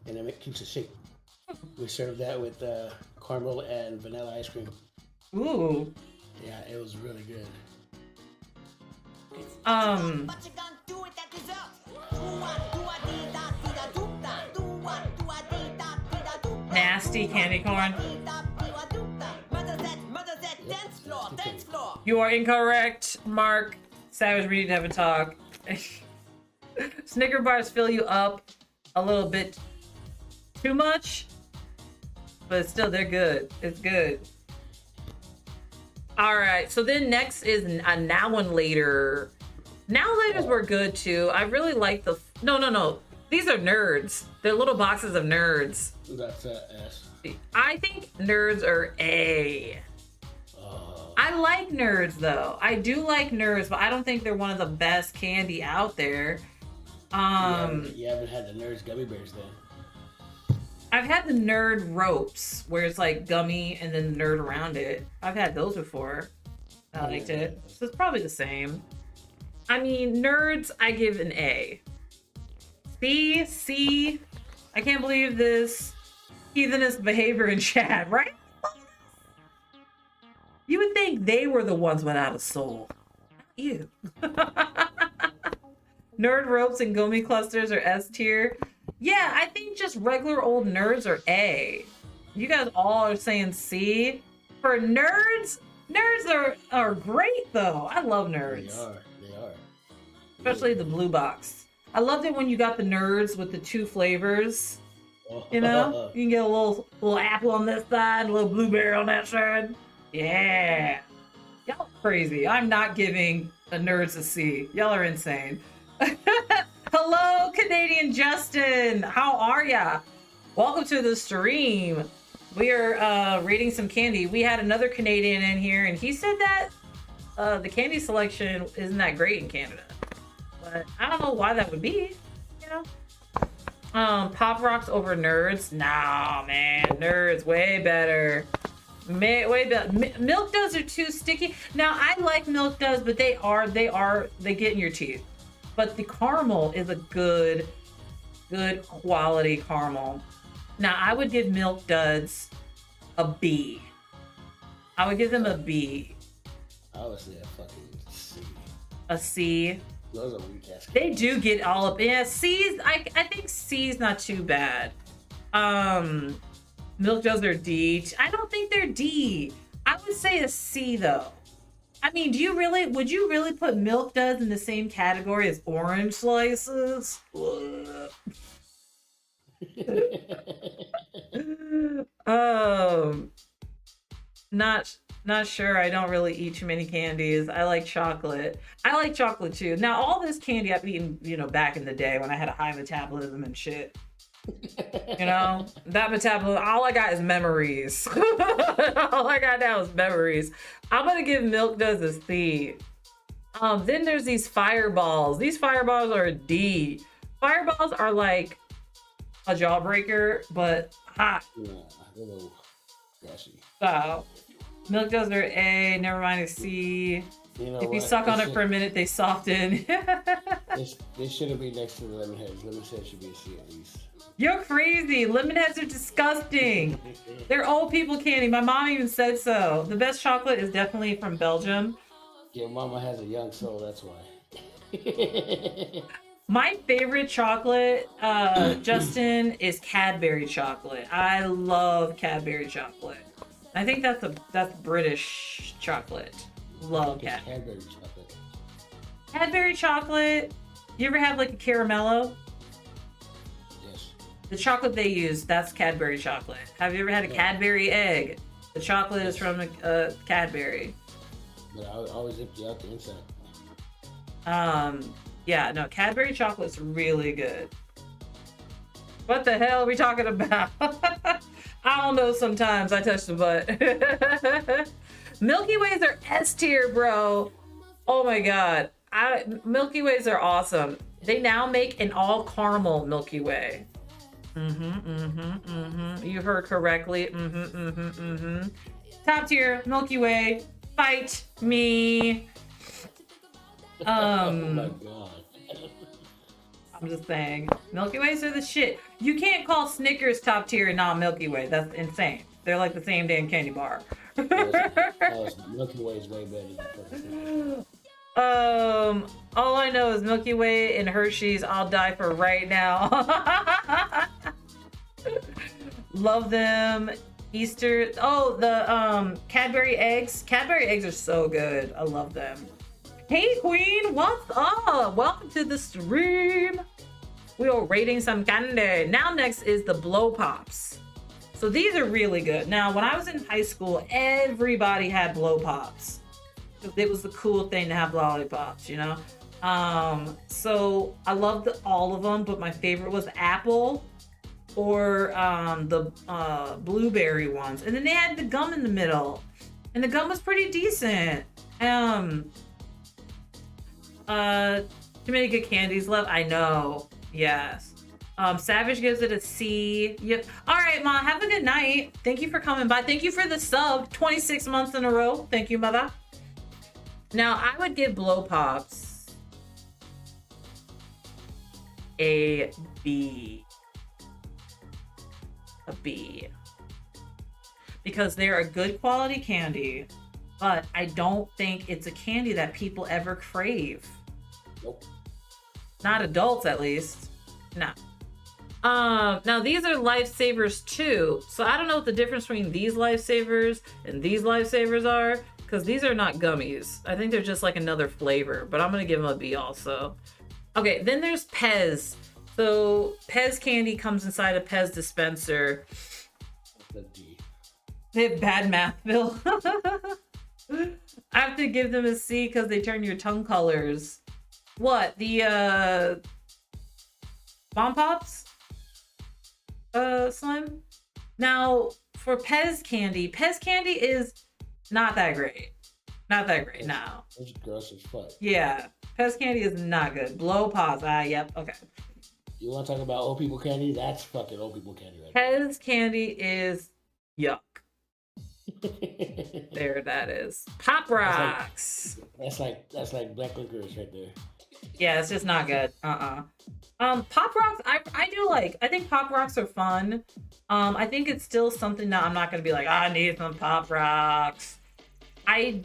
and then it keeps it shape. We serve that with caramel and vanilla ice cream. Ooh. Yeah, it was really good. Nasty candy corn. You are incorrect, Mark. Savage, we need to have a talk. Snicker bars fill you up a little bit too much, but still they're good. It's good. All right, so then next is a Now and Later. Now Laters were good too. I really like the no. These are Nerds. They're little boxes of Nerds. That's S. I think Nerds are A. I like Nerds though. I do like Nerds, but I don't think they're one of the best candy out there. You haven't had the Nerds gummy bears then? I've had the Nerd ropes, where it's like gummy and then the nerd around it. I've had those before. I liked it. So it's probably the same. I mean, Nerds, I give an A. C. I can't believe this heathenist behavior in chat, right? You would think they were the ones without a soul. Not you. Nerd ropes and gummy clusters are S tier. Yeah, I think just regular old Nerds are A. You guys all are saying C. For Nerds, Nerds are great though. I love Nerds. They are. especially the blue box. I loved it when you got the nerds with the 2 flavors. You know, you can get a little apple on this side, a little blueberry on that side. Yeah, y'all crazy. I'm not giving the nerds a C. Y'all are insane. Hello, Canadian Justin. How are ya? Welcome to the stream. We are rating some candy. We had another Canadian in here, and he said that the candy selection isn't that great in Canada. But I don't know why that would be, you know? Pop Rocks over Nerds? Nah, man. Nerds, way better. Way better. Milk Duds are too sticky. Now, I like Milk Duds, but they get in your teeth. But the caramel is a good quality caramel. Now, I would give Milk Duds a B. I would give them a B. I would say a fucking C. A C. Those are weak ass. They do get all up. Yeah, C's. I think C's not too bad. Milk Duds are D. I don't think they're D. I would say a C though. I mean, would you really put Milk Duds in the same category as orange slices? Not sure. I don't really eat too many candies. I like chocolate. I like chocolate too. Now, all this candy I've eaten, back in the day when I had a high metabolism and shit. That metabolism, all I got is memories. All I got now is memories. I'm gonna give Milk Duds a C. Then there's these Fireballs. These Fireballs are a D. Fireballs are like a jawbreaker, but hot. Yeah, a little gashy. So, Milk Duds are A, never mind a C. If you suck on it for a minute, they soften. They shouldn't be next to the lemon heads. Lemon heads should be a C at least. You're crazy. Lemon heads are disgusting. They're old people candy. My mom even said so. The best chocolate is definitely from Belgium. Yeah, mama has a young soul, that's why. My favorite chocolate, Justin, is Cadbury chocolate. I love Cadbury chocolate. I think that's British chocolate. Love Cadbury chocolate. Cadbury chocolate. You ever have like a caramello? Yes. The chocolate they use, that's Cadbury chocolate. Have you ever had a Cadbury egg? The chocolate is from Cadbury. But I always empty out the inside. Yeah, no, Cadbury chocolate's really good. What the hell are we talking about? I don't know, sometimes I touch the butt. Milky Ways are S tier, bro. Oh my God. Milky Ways are awesome. They now make an all caramel Milky Way. You heard correctly. Top tier, Milky Way. Fight me. Oh my God. I'm just saying, Milky Ways are the shit. You can't call Snickers top tier and not Milky Way. That's insane. They're like the same damn candy bar. Milky Way is way better than all I know is Milky Way and Hershey's. I'll die for right now. Love them. Easter. Oh, the Cadbury eggs. Cadbury eggs are so good. I love them. Hey Queen, what's up? Welcome to the stream. We are rating some candy. Now next is the Blow Pops. So these are really good. Now, when I was in high school, everybody had Blow Pops. It was the cool thing to have lollipops, So I loved all of them, but my favorite was apple or the blueberry ones. And then they had the gum in the middle. And the gum was pretty decent. Too many good candies left. I know. Yes. Savage gives it a C. Yep. All right, Mom. Have a good night. Thank you for coming by. Thank you for the sub. 26 months in a row. Thank you, mother. Now, I would give Blow Pops a B. A B. Because they're a good quality candy, but I don't think it's a candy that people ever crave. Nope. Not adults, at least. No. Now these are Lifesavers too. So I don't know what the difference between these Lifesavers and these Lifesavers are. because these are not gummies. I think they're just like another flavor, but I'm gonna give them a B also. Okay, then there's Pez. So Pez candy comes inside a Pez dispenser. The D. They have bad math, Bill. I have to give them a C because they turn your tongue colors. What? The Bomb Pops? Slim? Now, for Pez candy is not that great. Not that great now. It's gross as fuck. Yeah, Pez candy is not good. Blow pause. Yep, okay. You want to talk about old people candy? That's fucking old people candy right there. Pez candy is yuck. There that is. Pop Rocks. That's like black licorice right there. Yeah, it's just not good. Pop Rocks, I do like. I think Pop Rocks are fun. I think it's still something that I'm not gonna be like, I need some Pop Rocks. I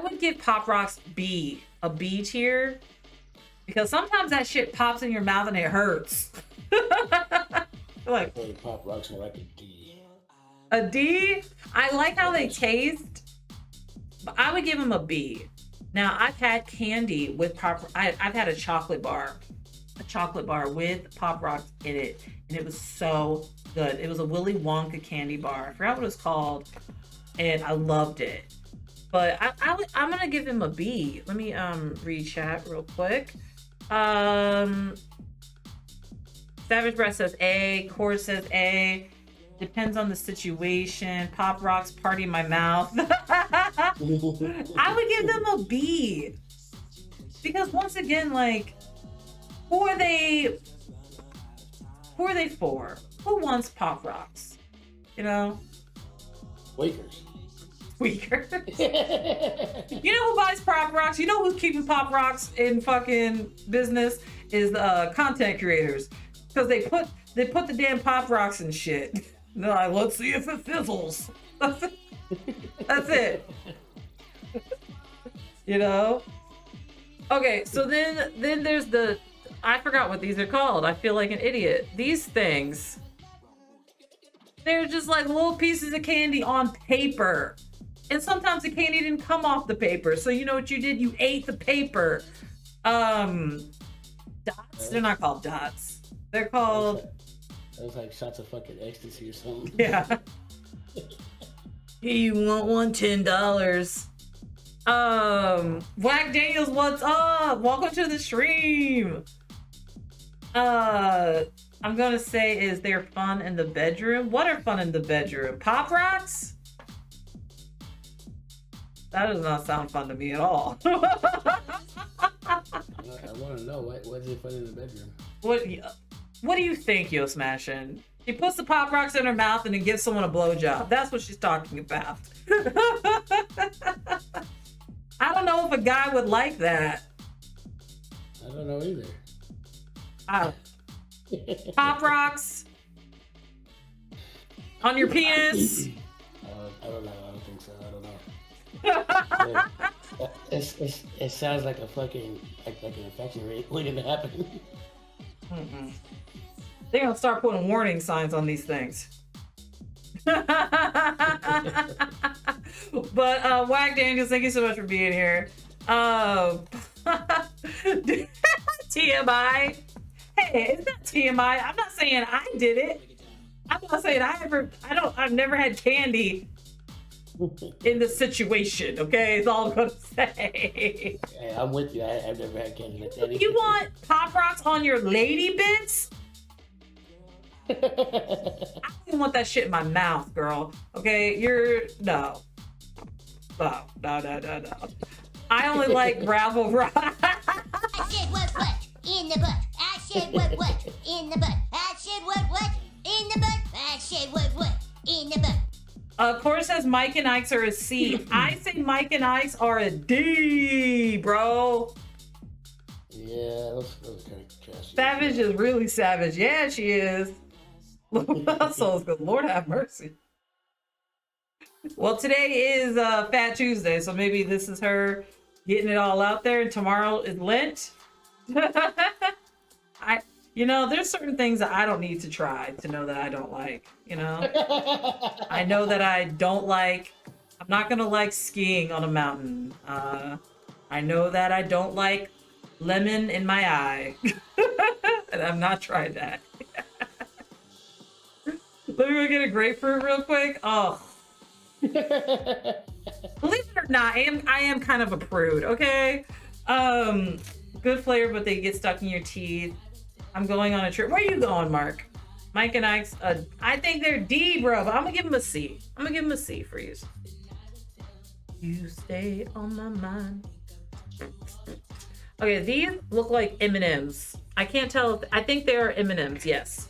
would give Pop Rocks a B tier, because sometimes that shit pops in your mouth and it hurts. Like, hey, Pop Rocks are like a D. A D? I like how they taste, but I would give them a B. Now, I've had candy with I've had a chocolate bar with Pop Rocks in it, and it was so good. It was a Willy Wonka candy bar. I forgot what it was called, and I loved it. But I'm gonna give him a B. Let me read chat real quick. Savage Breath says A. Cord says A. Depends on the situation. Pop Rocks, party in my mouth. I would give them a B. Because once again, like, who are they for? Who wants Pop Rocks? You know? Wakers. Tweakers. You know who buys Pop Rocks? You know who's keeping Pop Rocks in fucking business? Is content creators. Because they put the damn Pop Rocks and shit. They're like, let's see if it fizzles. That's it. You know? Okay, so then there's I forgot what these are called. I feel like an idiot. These things, they're just like little pieces of candy on paper. And sometimes the candy didn't come off the paper. So you know what you did? You ate the paper. Dots? They're not called dots. They're called... That was like shots of fucking ecstasy or something. Yeah. Hey, you want one? $10. Black Daniels, what's up? Welcome to the stream. I'm gonna say, is there fun in the bedroom? What are fun in the bedroom? Pop Rocks? That does not sound fun to me at all. I want to know what is it fun in the bedroom? What do you think, Yo Smashin'? She puts the Pop Rocks in her mouth and then gives someone a blowjob. That's what she's talking about. I don't know if a guy would like that. I don't know either. Pop Rocks on your penis. I don't know. I don't think so. I don't know. It sounds like a fucking like an infection rate waiting to happen. Mm-mm. They're gonna start putting warning signs on these things. But Wag Daniels, thank you so much for being here. TMI. Hey, it's not TMI. I'm not saying I did it. I'm not saying I've never had candy in the situation, okay? It's all I'm gonna say. Hey, I'm with you. I've never had candy like that. You want Pop Rocks on your lady bits? I don't even want that shit in my mouth, girl. Okay, no. I only like gravel rock. I said what in the butt. I said what in the butt. I said what in the butt. I said what in the butt. Cora says Mike and Ike's are a C. I say Mike and Ike's are a D, bro. Yeah, that was kind of trashy. Savage is really savage. Yeah, she is. So good. Lord have mercy. Well, today is Fat Tuesday, so maybe this is her getting it all out there, and tomorrow is Lent. There's certain things that I don't need to try to know that I don't like, I know that I don't like, I'm not gonna like skiing on a mountain. I know that I don't like lemon in my eye. And I've not tried that. Let me go get a grapefruit real quick. Oh. Believe it or not, I am kind of a prude, okay? Good flavor, but they get stuck in your teeth. I'm going on a trip. Where are you going, Mark? Mike and Ike's, I think they're D, bro, but I'm gonna give them a C. I'm gonna give them a C for you. You stay on my mind. Okay, these look like M&Ms. I can't tell if, I think they are M&Ms, yes.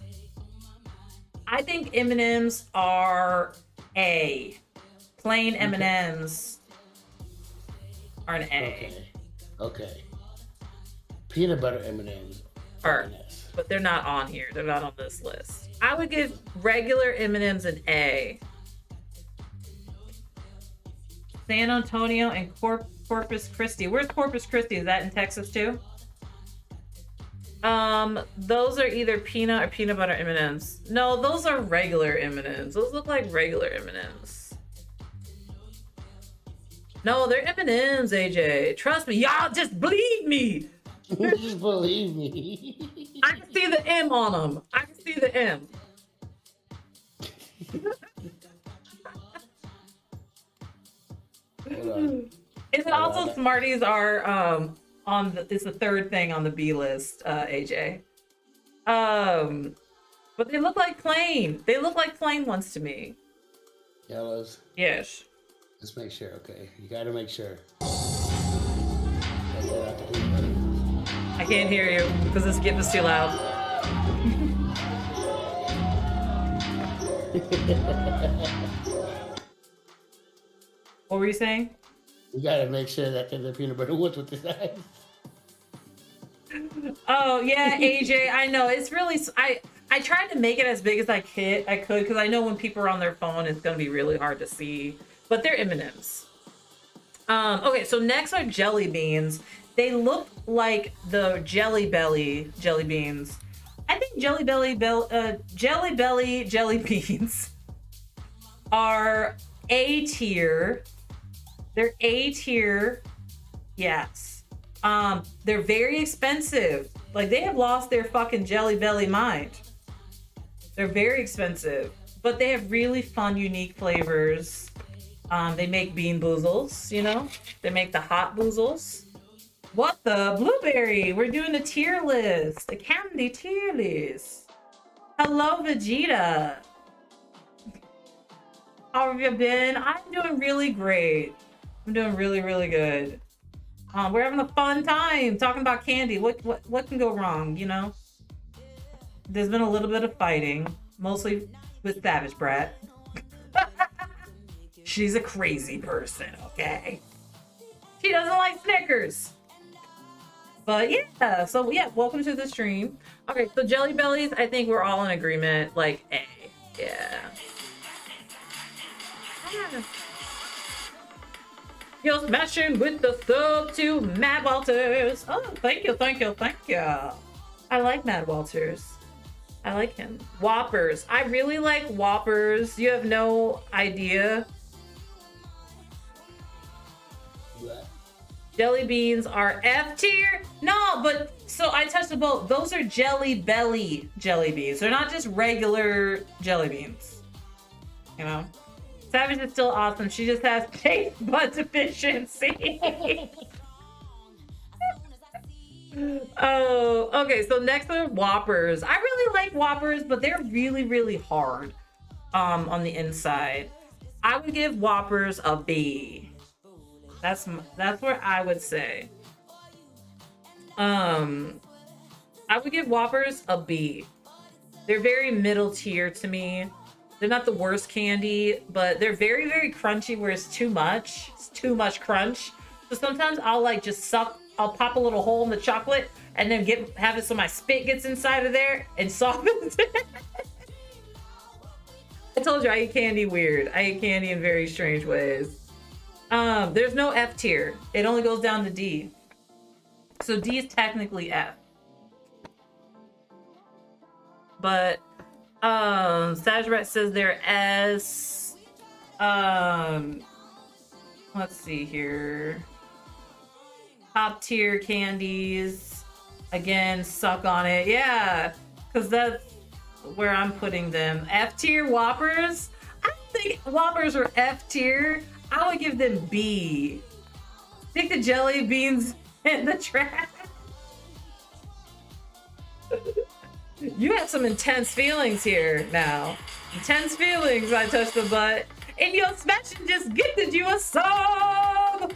I think M&Ms are A. Plain M&Ms are an A. Okay. Peanut butter M&Ms are an S. But they're not on here. They're not on this list. I would give regular M&Ms an A. San Antonio and Corpus Christi. Where's Corpus Christi? Is that in Texas too? Those are either peanut or peanut butter M&Ms. No, those are regular M&Ms. Those look like regular M&Ms. No, they're M&Ms, AJ. Trust me. Y'all just believe me. Just believe me. I can see the M on them. I can see the M. And then also Smarties are on the, it's the third thing on the B list, AJ. But they look like plain. They look like plain ones to me. Yellows. Yes. Let's make sure, okay? You gotta make sure. I can't hear you because this gift is too loud. What were you saying? You gotta make sure that the peanut butter ones with the eyes. Oh yeah, AJ, I know. It's really, I tried to make it as big as I could because I know when people are on their phone, it's gonna be really hard to see. But they're M&Ms. Okay, so next are jelly beans. They look like the Jelly Belly jelly beans. I think Jelly Belly jelly beans are A tier. They're A tier. Yes. They're very expensive. Like they have lost their fucking Jelly Belly mind. They're very expensive, but they have really fun, unique flavors. They make bean boozles, you know? They make the hot boozles. What the? Blueberry! We're doing a tier list. A candy tier list. Hello, Vegeta. How have you been? I'm doing really great. I'm doing really, really good. We're having a fun time talking about candy. What can go wrong, you know? There's been a little bit of fighting, mostly with Savage Brat. She's a crazy person, okay? She doesn't like Snickers. But yeah, so yeah, welcome to the stream. Okay, so Jelly Bellies, I think we're all in agreement, like A. Yeah. You're smashing with the sub to Matt Walters. Oh, thank you, thank you, thank you. I like Matt Walters. I like him. Whoppers. I really like Whoppers. You have no idea. What? Jelly beans are F tier? No, but so I touched the boat. Those are Jelly Belly jelly beans. They're not just regular jelly beans. You know? Savage is still awesome. She just has taste bud deficiency. Oh, okay. So next are Whoppers. I really like Whoppers, but they're really, really hard on the inside. I would give Whoppers a B. That's where I would say. I would give Whoppers a B. They're very middle tier to me. They're not the worst candy, but they're very, very crunchy where it's too much. It's too much crunch. So sometimes I'll like just suck, I'll pop a little hole in the chocolate and then have it so my spit gets inside of there and softens it. I told you I eat candy weird. I eat candy in very strange ways. There's no F tier. It only goes down to D. So D is technically F. But Sajrat says they're S. Let's see here. Top tier candies. Again, suck on it. Yeah, because that's where I'm putting them. F tier Whoppers. I don't think Whoppers are F tier. I would give them B. Stick the jelly beans in the trash. You have some intense feelings here now. Intense feelings. I touched the butt. And your smashing just gifted you a sub.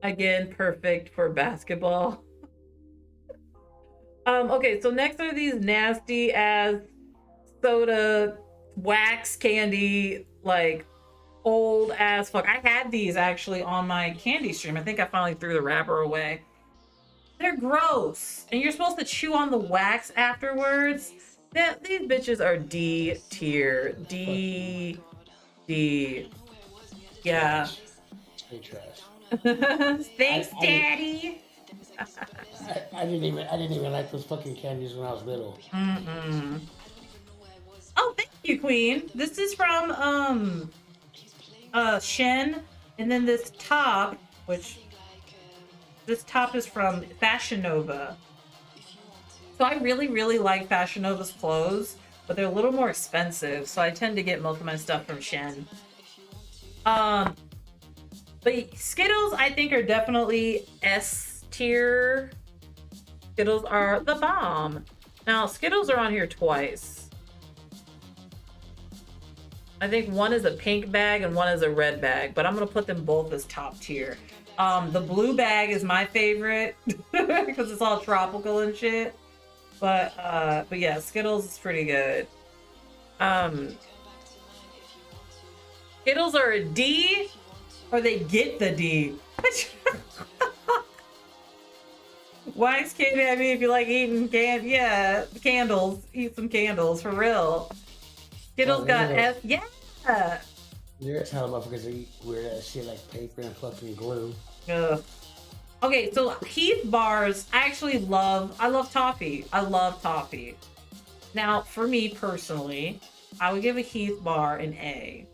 Again, perfect for basketball. Okay, so next are these nasty ass soda wax candy, like old as fuck. I had these actually on my candy stream. I think I finally threw the wrapper away. They're gross, and you're supposed to chew on the wax afterwards. These bitches are D tier. D. Yeah. Straight trash. Thanks, Daddy. I didn't even like those fucking candies when I was little. Oh, thank you, Queen. This is from Shen, and then this top, this top is from Fashion Nova. So I really like Fashion Nova's clothes, but they're a little more expensive, so I tend to get most of my stuff from Shen. But Skittles, I think, are definitely S tier. Skittles are the bomb. Now, Skittles are on here twice. I think one is a pink bag and one is a red bag, but I'm gonna put them both as top tier. The blue bag is my favorite because it's all tropical and shit. But yeah, Skittles is pretty good. Skittles are a D, or they get the D. Wax candy, I mean, if you like eating candles, eat some candles for real. Skittles got F, yeah. There's how motherfuckers eat weird ass shit like paper and fucking glue. Ugh. Okay, so Heath bars, I love toffee. I love toffee. Now, for me personally, I would give a Heath bar an A.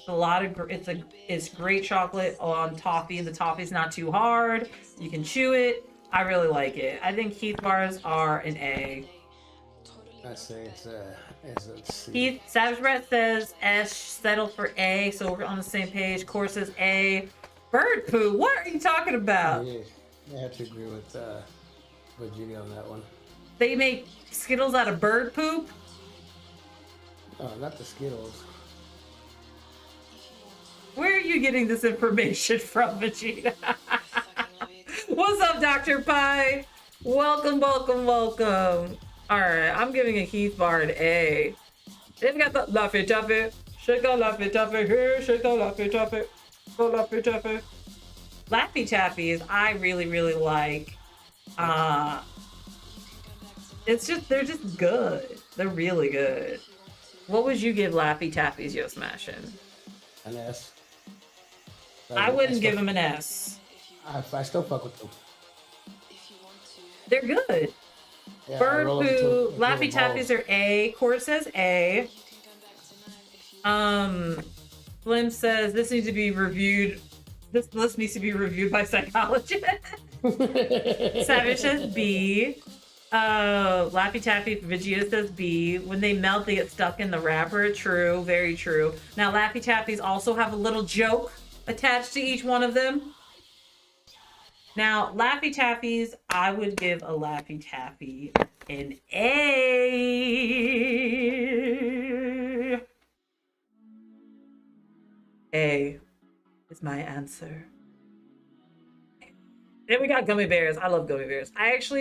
It's great chocolate on toffee. The toffee's not too hard. You can chew it. I really like it. I think Heath bars are an A. I say it's a C. Heath Savage Brett says S, settle for A, so we're on the same page. Core says A. Bird poo, what are you talking about? Yeah, I have to agree with Judy on that one. They make Skittles out of bird poop? Oh, not the Skittles. Where are you getting this information from, Vegeta? What's up, Dr. Pie? Welcome. Alright, I'm giving a Heath bar an A. They've got the Laffy Taffy. Shake a Laffy Taffy here, shake a Laffy Taffy. Go Laffy Taffy. Laffy Taffies, I really like. They're just good. They're really good. What would you give Laffy Taffies, Yo Smashin'? An S. I wouldn't give them an S. I still fuck with them. They're good. Yeah, Bird poo, Laffy Taffies are A. Court says A. Slim says this needs to be reviewed. This list needs to be reviewed by psychologists. Savage says B. Laffy Taffy Vegeta says B. When they melt, they get stuck in the wrapper. True, very true. Now, Laffy Taffies also have a little joke attached to each one of them. Now, Laffy Taffies, I would give a Laffy Taffy an A. A is my answer. Then we got gummy bears. I love gummy bears.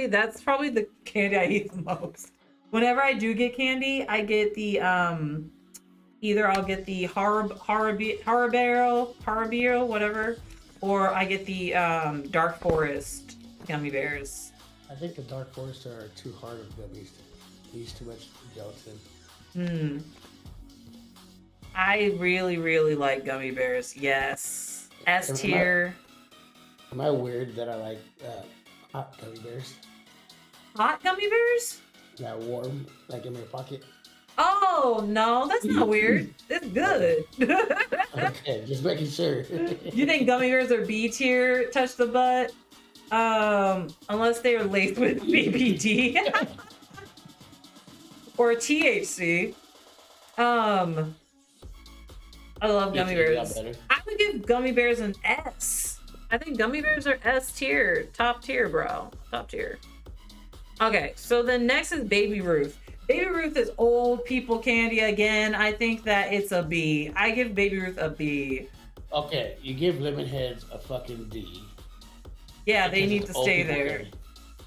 That's probably the candy I eat the most. Whenever I do get candy, I get the either I'll get the Haribo, whatever, or I get the Dark Forest gummy bears. I think the Dark Forest are too hard of gummies. They use too much gelatin. I really like gummy bears. Yes. S tier. Am I weird that I like hot gummy bears? Hot gummy bears? Yeah, warm, like in my pocket. Oh no, that's not weird. It's good. Okay, just making sure. You think gummy bears are B tier? Touch the butt. Unless they are laced with BBD or THC. I love gummy bears. I would give gummy bears an S. I think gummy bears are S tier, top tier, bro, top tier. Okay, so then next is Baby Ruth. Baby Ruth is old people candy again. I think that it's a B. I give Baby Ruth a B. Okay, you give lemon heads a fucking D. Yeah, they need to stay there. Candy.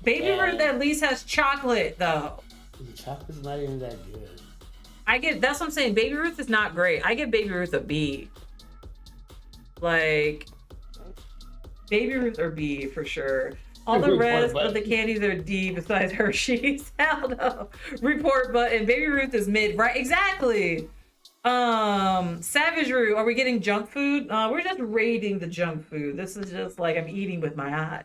Baby Ruth at least has chocolate though. Chocolate's not even that good. That's what I'm saying. Baby Ruth is not great. I give Baby Ruth a B. Like, Baby Ruth or B for sure. All the rest of the candies are D besides Hershey's. Hell no. Report button. Baby Ruth is mid, right? Exactly. Savage Root. Are we getting junk food? We're just rating the junk food. This is just like I'm eating with my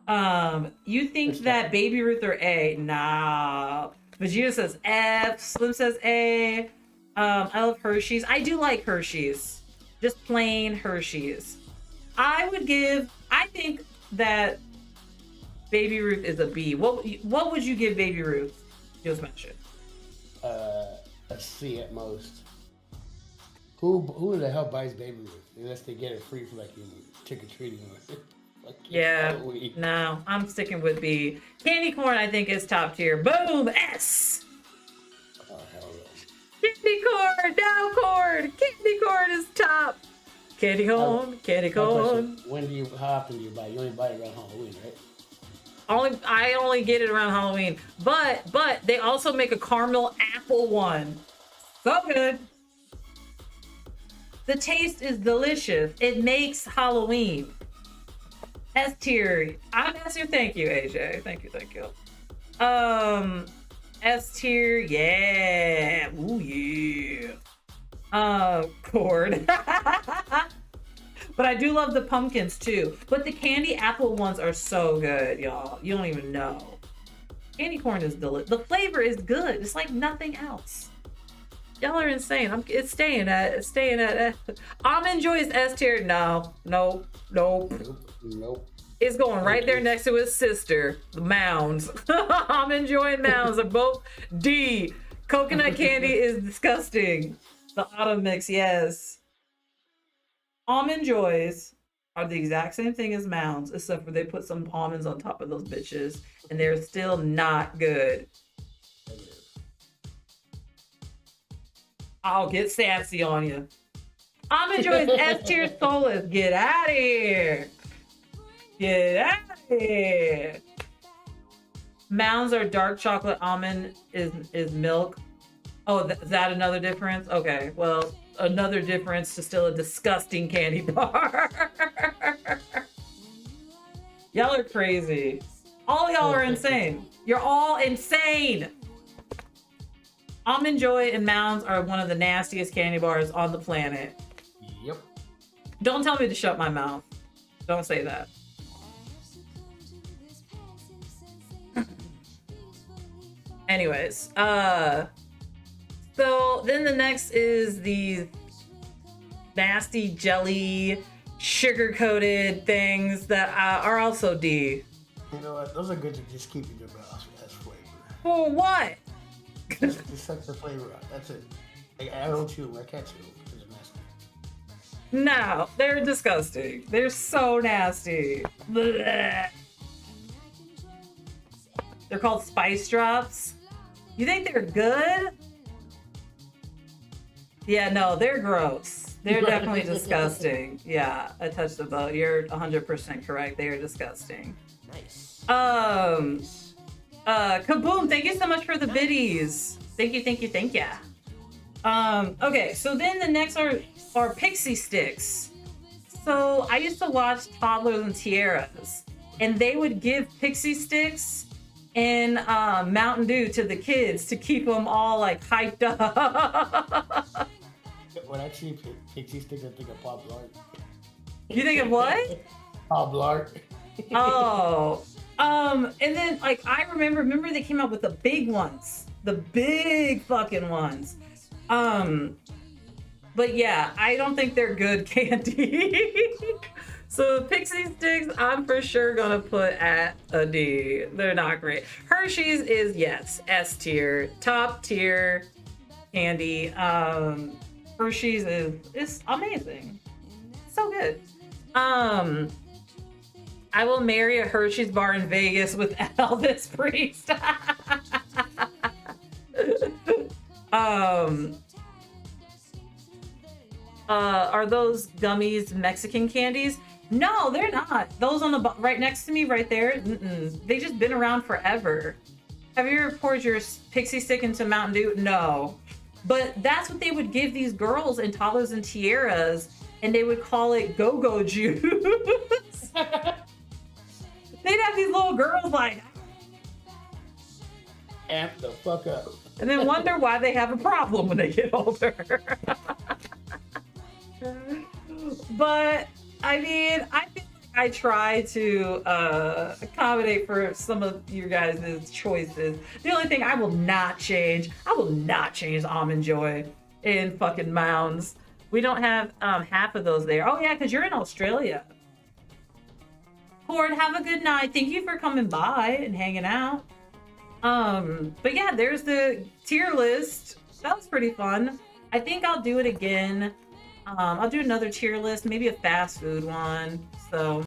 eyes. You think that Baby Ruth or A? Nah. Vegeta says F. Slim says A. I love Hershey's. I do like Hershey's. Just plain Hershey's. I think that Baby Ruth is a B. What would you give Baby Ruth? You'll smash it. A C at most. Who the hell buys Baby Ruth unless they get it free for like trick or treating or like yeah. No, I'm sticking with B. Candy corn I think is top tier. Boom, S. Oh hell no. Candy corn, no corn. Candy corn is top. Candy corn, candy corn. How often do you buy it? You only buy it around Halloween, right? I only get it around Halloween. But they also make a caramel apple one. So good. The taste is delicious. It makes Halloween. S tier. I'm S tier. Thank you, AJ. Thank you. S tier. Yeah. Ooh yeah. Cord. But I do love the pumpkins too. But the candy apple ones are so good, y'all. You don't even know. Candy corn is delicious. The flavor is good. It's like nothing else. Y'all are insane. It's staying at. Almond Joy is S tier. No. Nope. It's going right there next to his sister, the Mounds. Almond Joy and Mounds are both D. Coconut candy is disgusting. The autumn mix, yes. Almond Joys are the exact same thing as Mounds, except for they put some almonds on top of those bitches, and they're still not good. I'll get sassy on you. Almond Joy is S tier soulless. Get out of here. Get out of here. Mounds are dark chocolate. Almond is milk. Oh, is that another difference? Okay, well, another difference to still a disgusting candy bar. Y'all are crazy. All y'all are insane. You're all insane. Almond Joy and Mounds are one of the nastiest candy bars on the planet. Yep. Don't tell me to shut my mouth. Don't say that. Anyways, so then the next is these nasty jelly, sugar-coated things that are also D. You know what? Those are good to just keep in your mouth as flavor. For what? Just suck the flavor out. That's it. I don't chew. I can't chew. It's nasty. No, they're disgusting. They're so nasty. Blech. They're called Spice Drops. You think they're good? Yeah, no, they're gross. They're definitely disgusting. Yeah, I touched the boat. You're 100% correct. They are disgusting. Nice. Kaboom, thank you so much for the biddies. Thank you. Okay, so then the next are pixie sticks. So I used to watch Toddlers and Tiaras, and they would give pixie sticks and Mountain Dew to the kids to keep them all like hyped up. When I see pixie sticks, I think of Pop Blart. You think of what? Pop Blart. Oh, And then like I remember they came out with the big ones, the big fucking ones. But yeah, I don't think they're good candy. So Pixie Sticks, I'm for sure gonna put at a D. They're not great. Hershey's is, yes, S tier, top tier candy. Hershey's is amazing, so good. I will marry a Hershey's bar in Vegas with Elvis Priest. Are those gummies Mexican candies? No, they're not. Those on the right next to me, right there. They just been around forever. Have you ever poured your Pixie Stick into Mountain Dew? No, but that's what they would give these girls in toddlers and tiaras, and they would call it go-go juice. They'd have these little girls like amp the fuck up, and then wonder why they have a problem when they get older. But I mean, I feel like I try to accommodate for some of your guys' choices. The only thing I will not change Almond Joy in fucking Mounds. We don't have half of those there. Oh yeah, because you're in Australia. Cord, have a good night. Thank you for coming by and hanging out. But yeah, there's the tier list. That was pretty fun. I think I'll do it again. I'll do another tier list, maybe a fast food one. So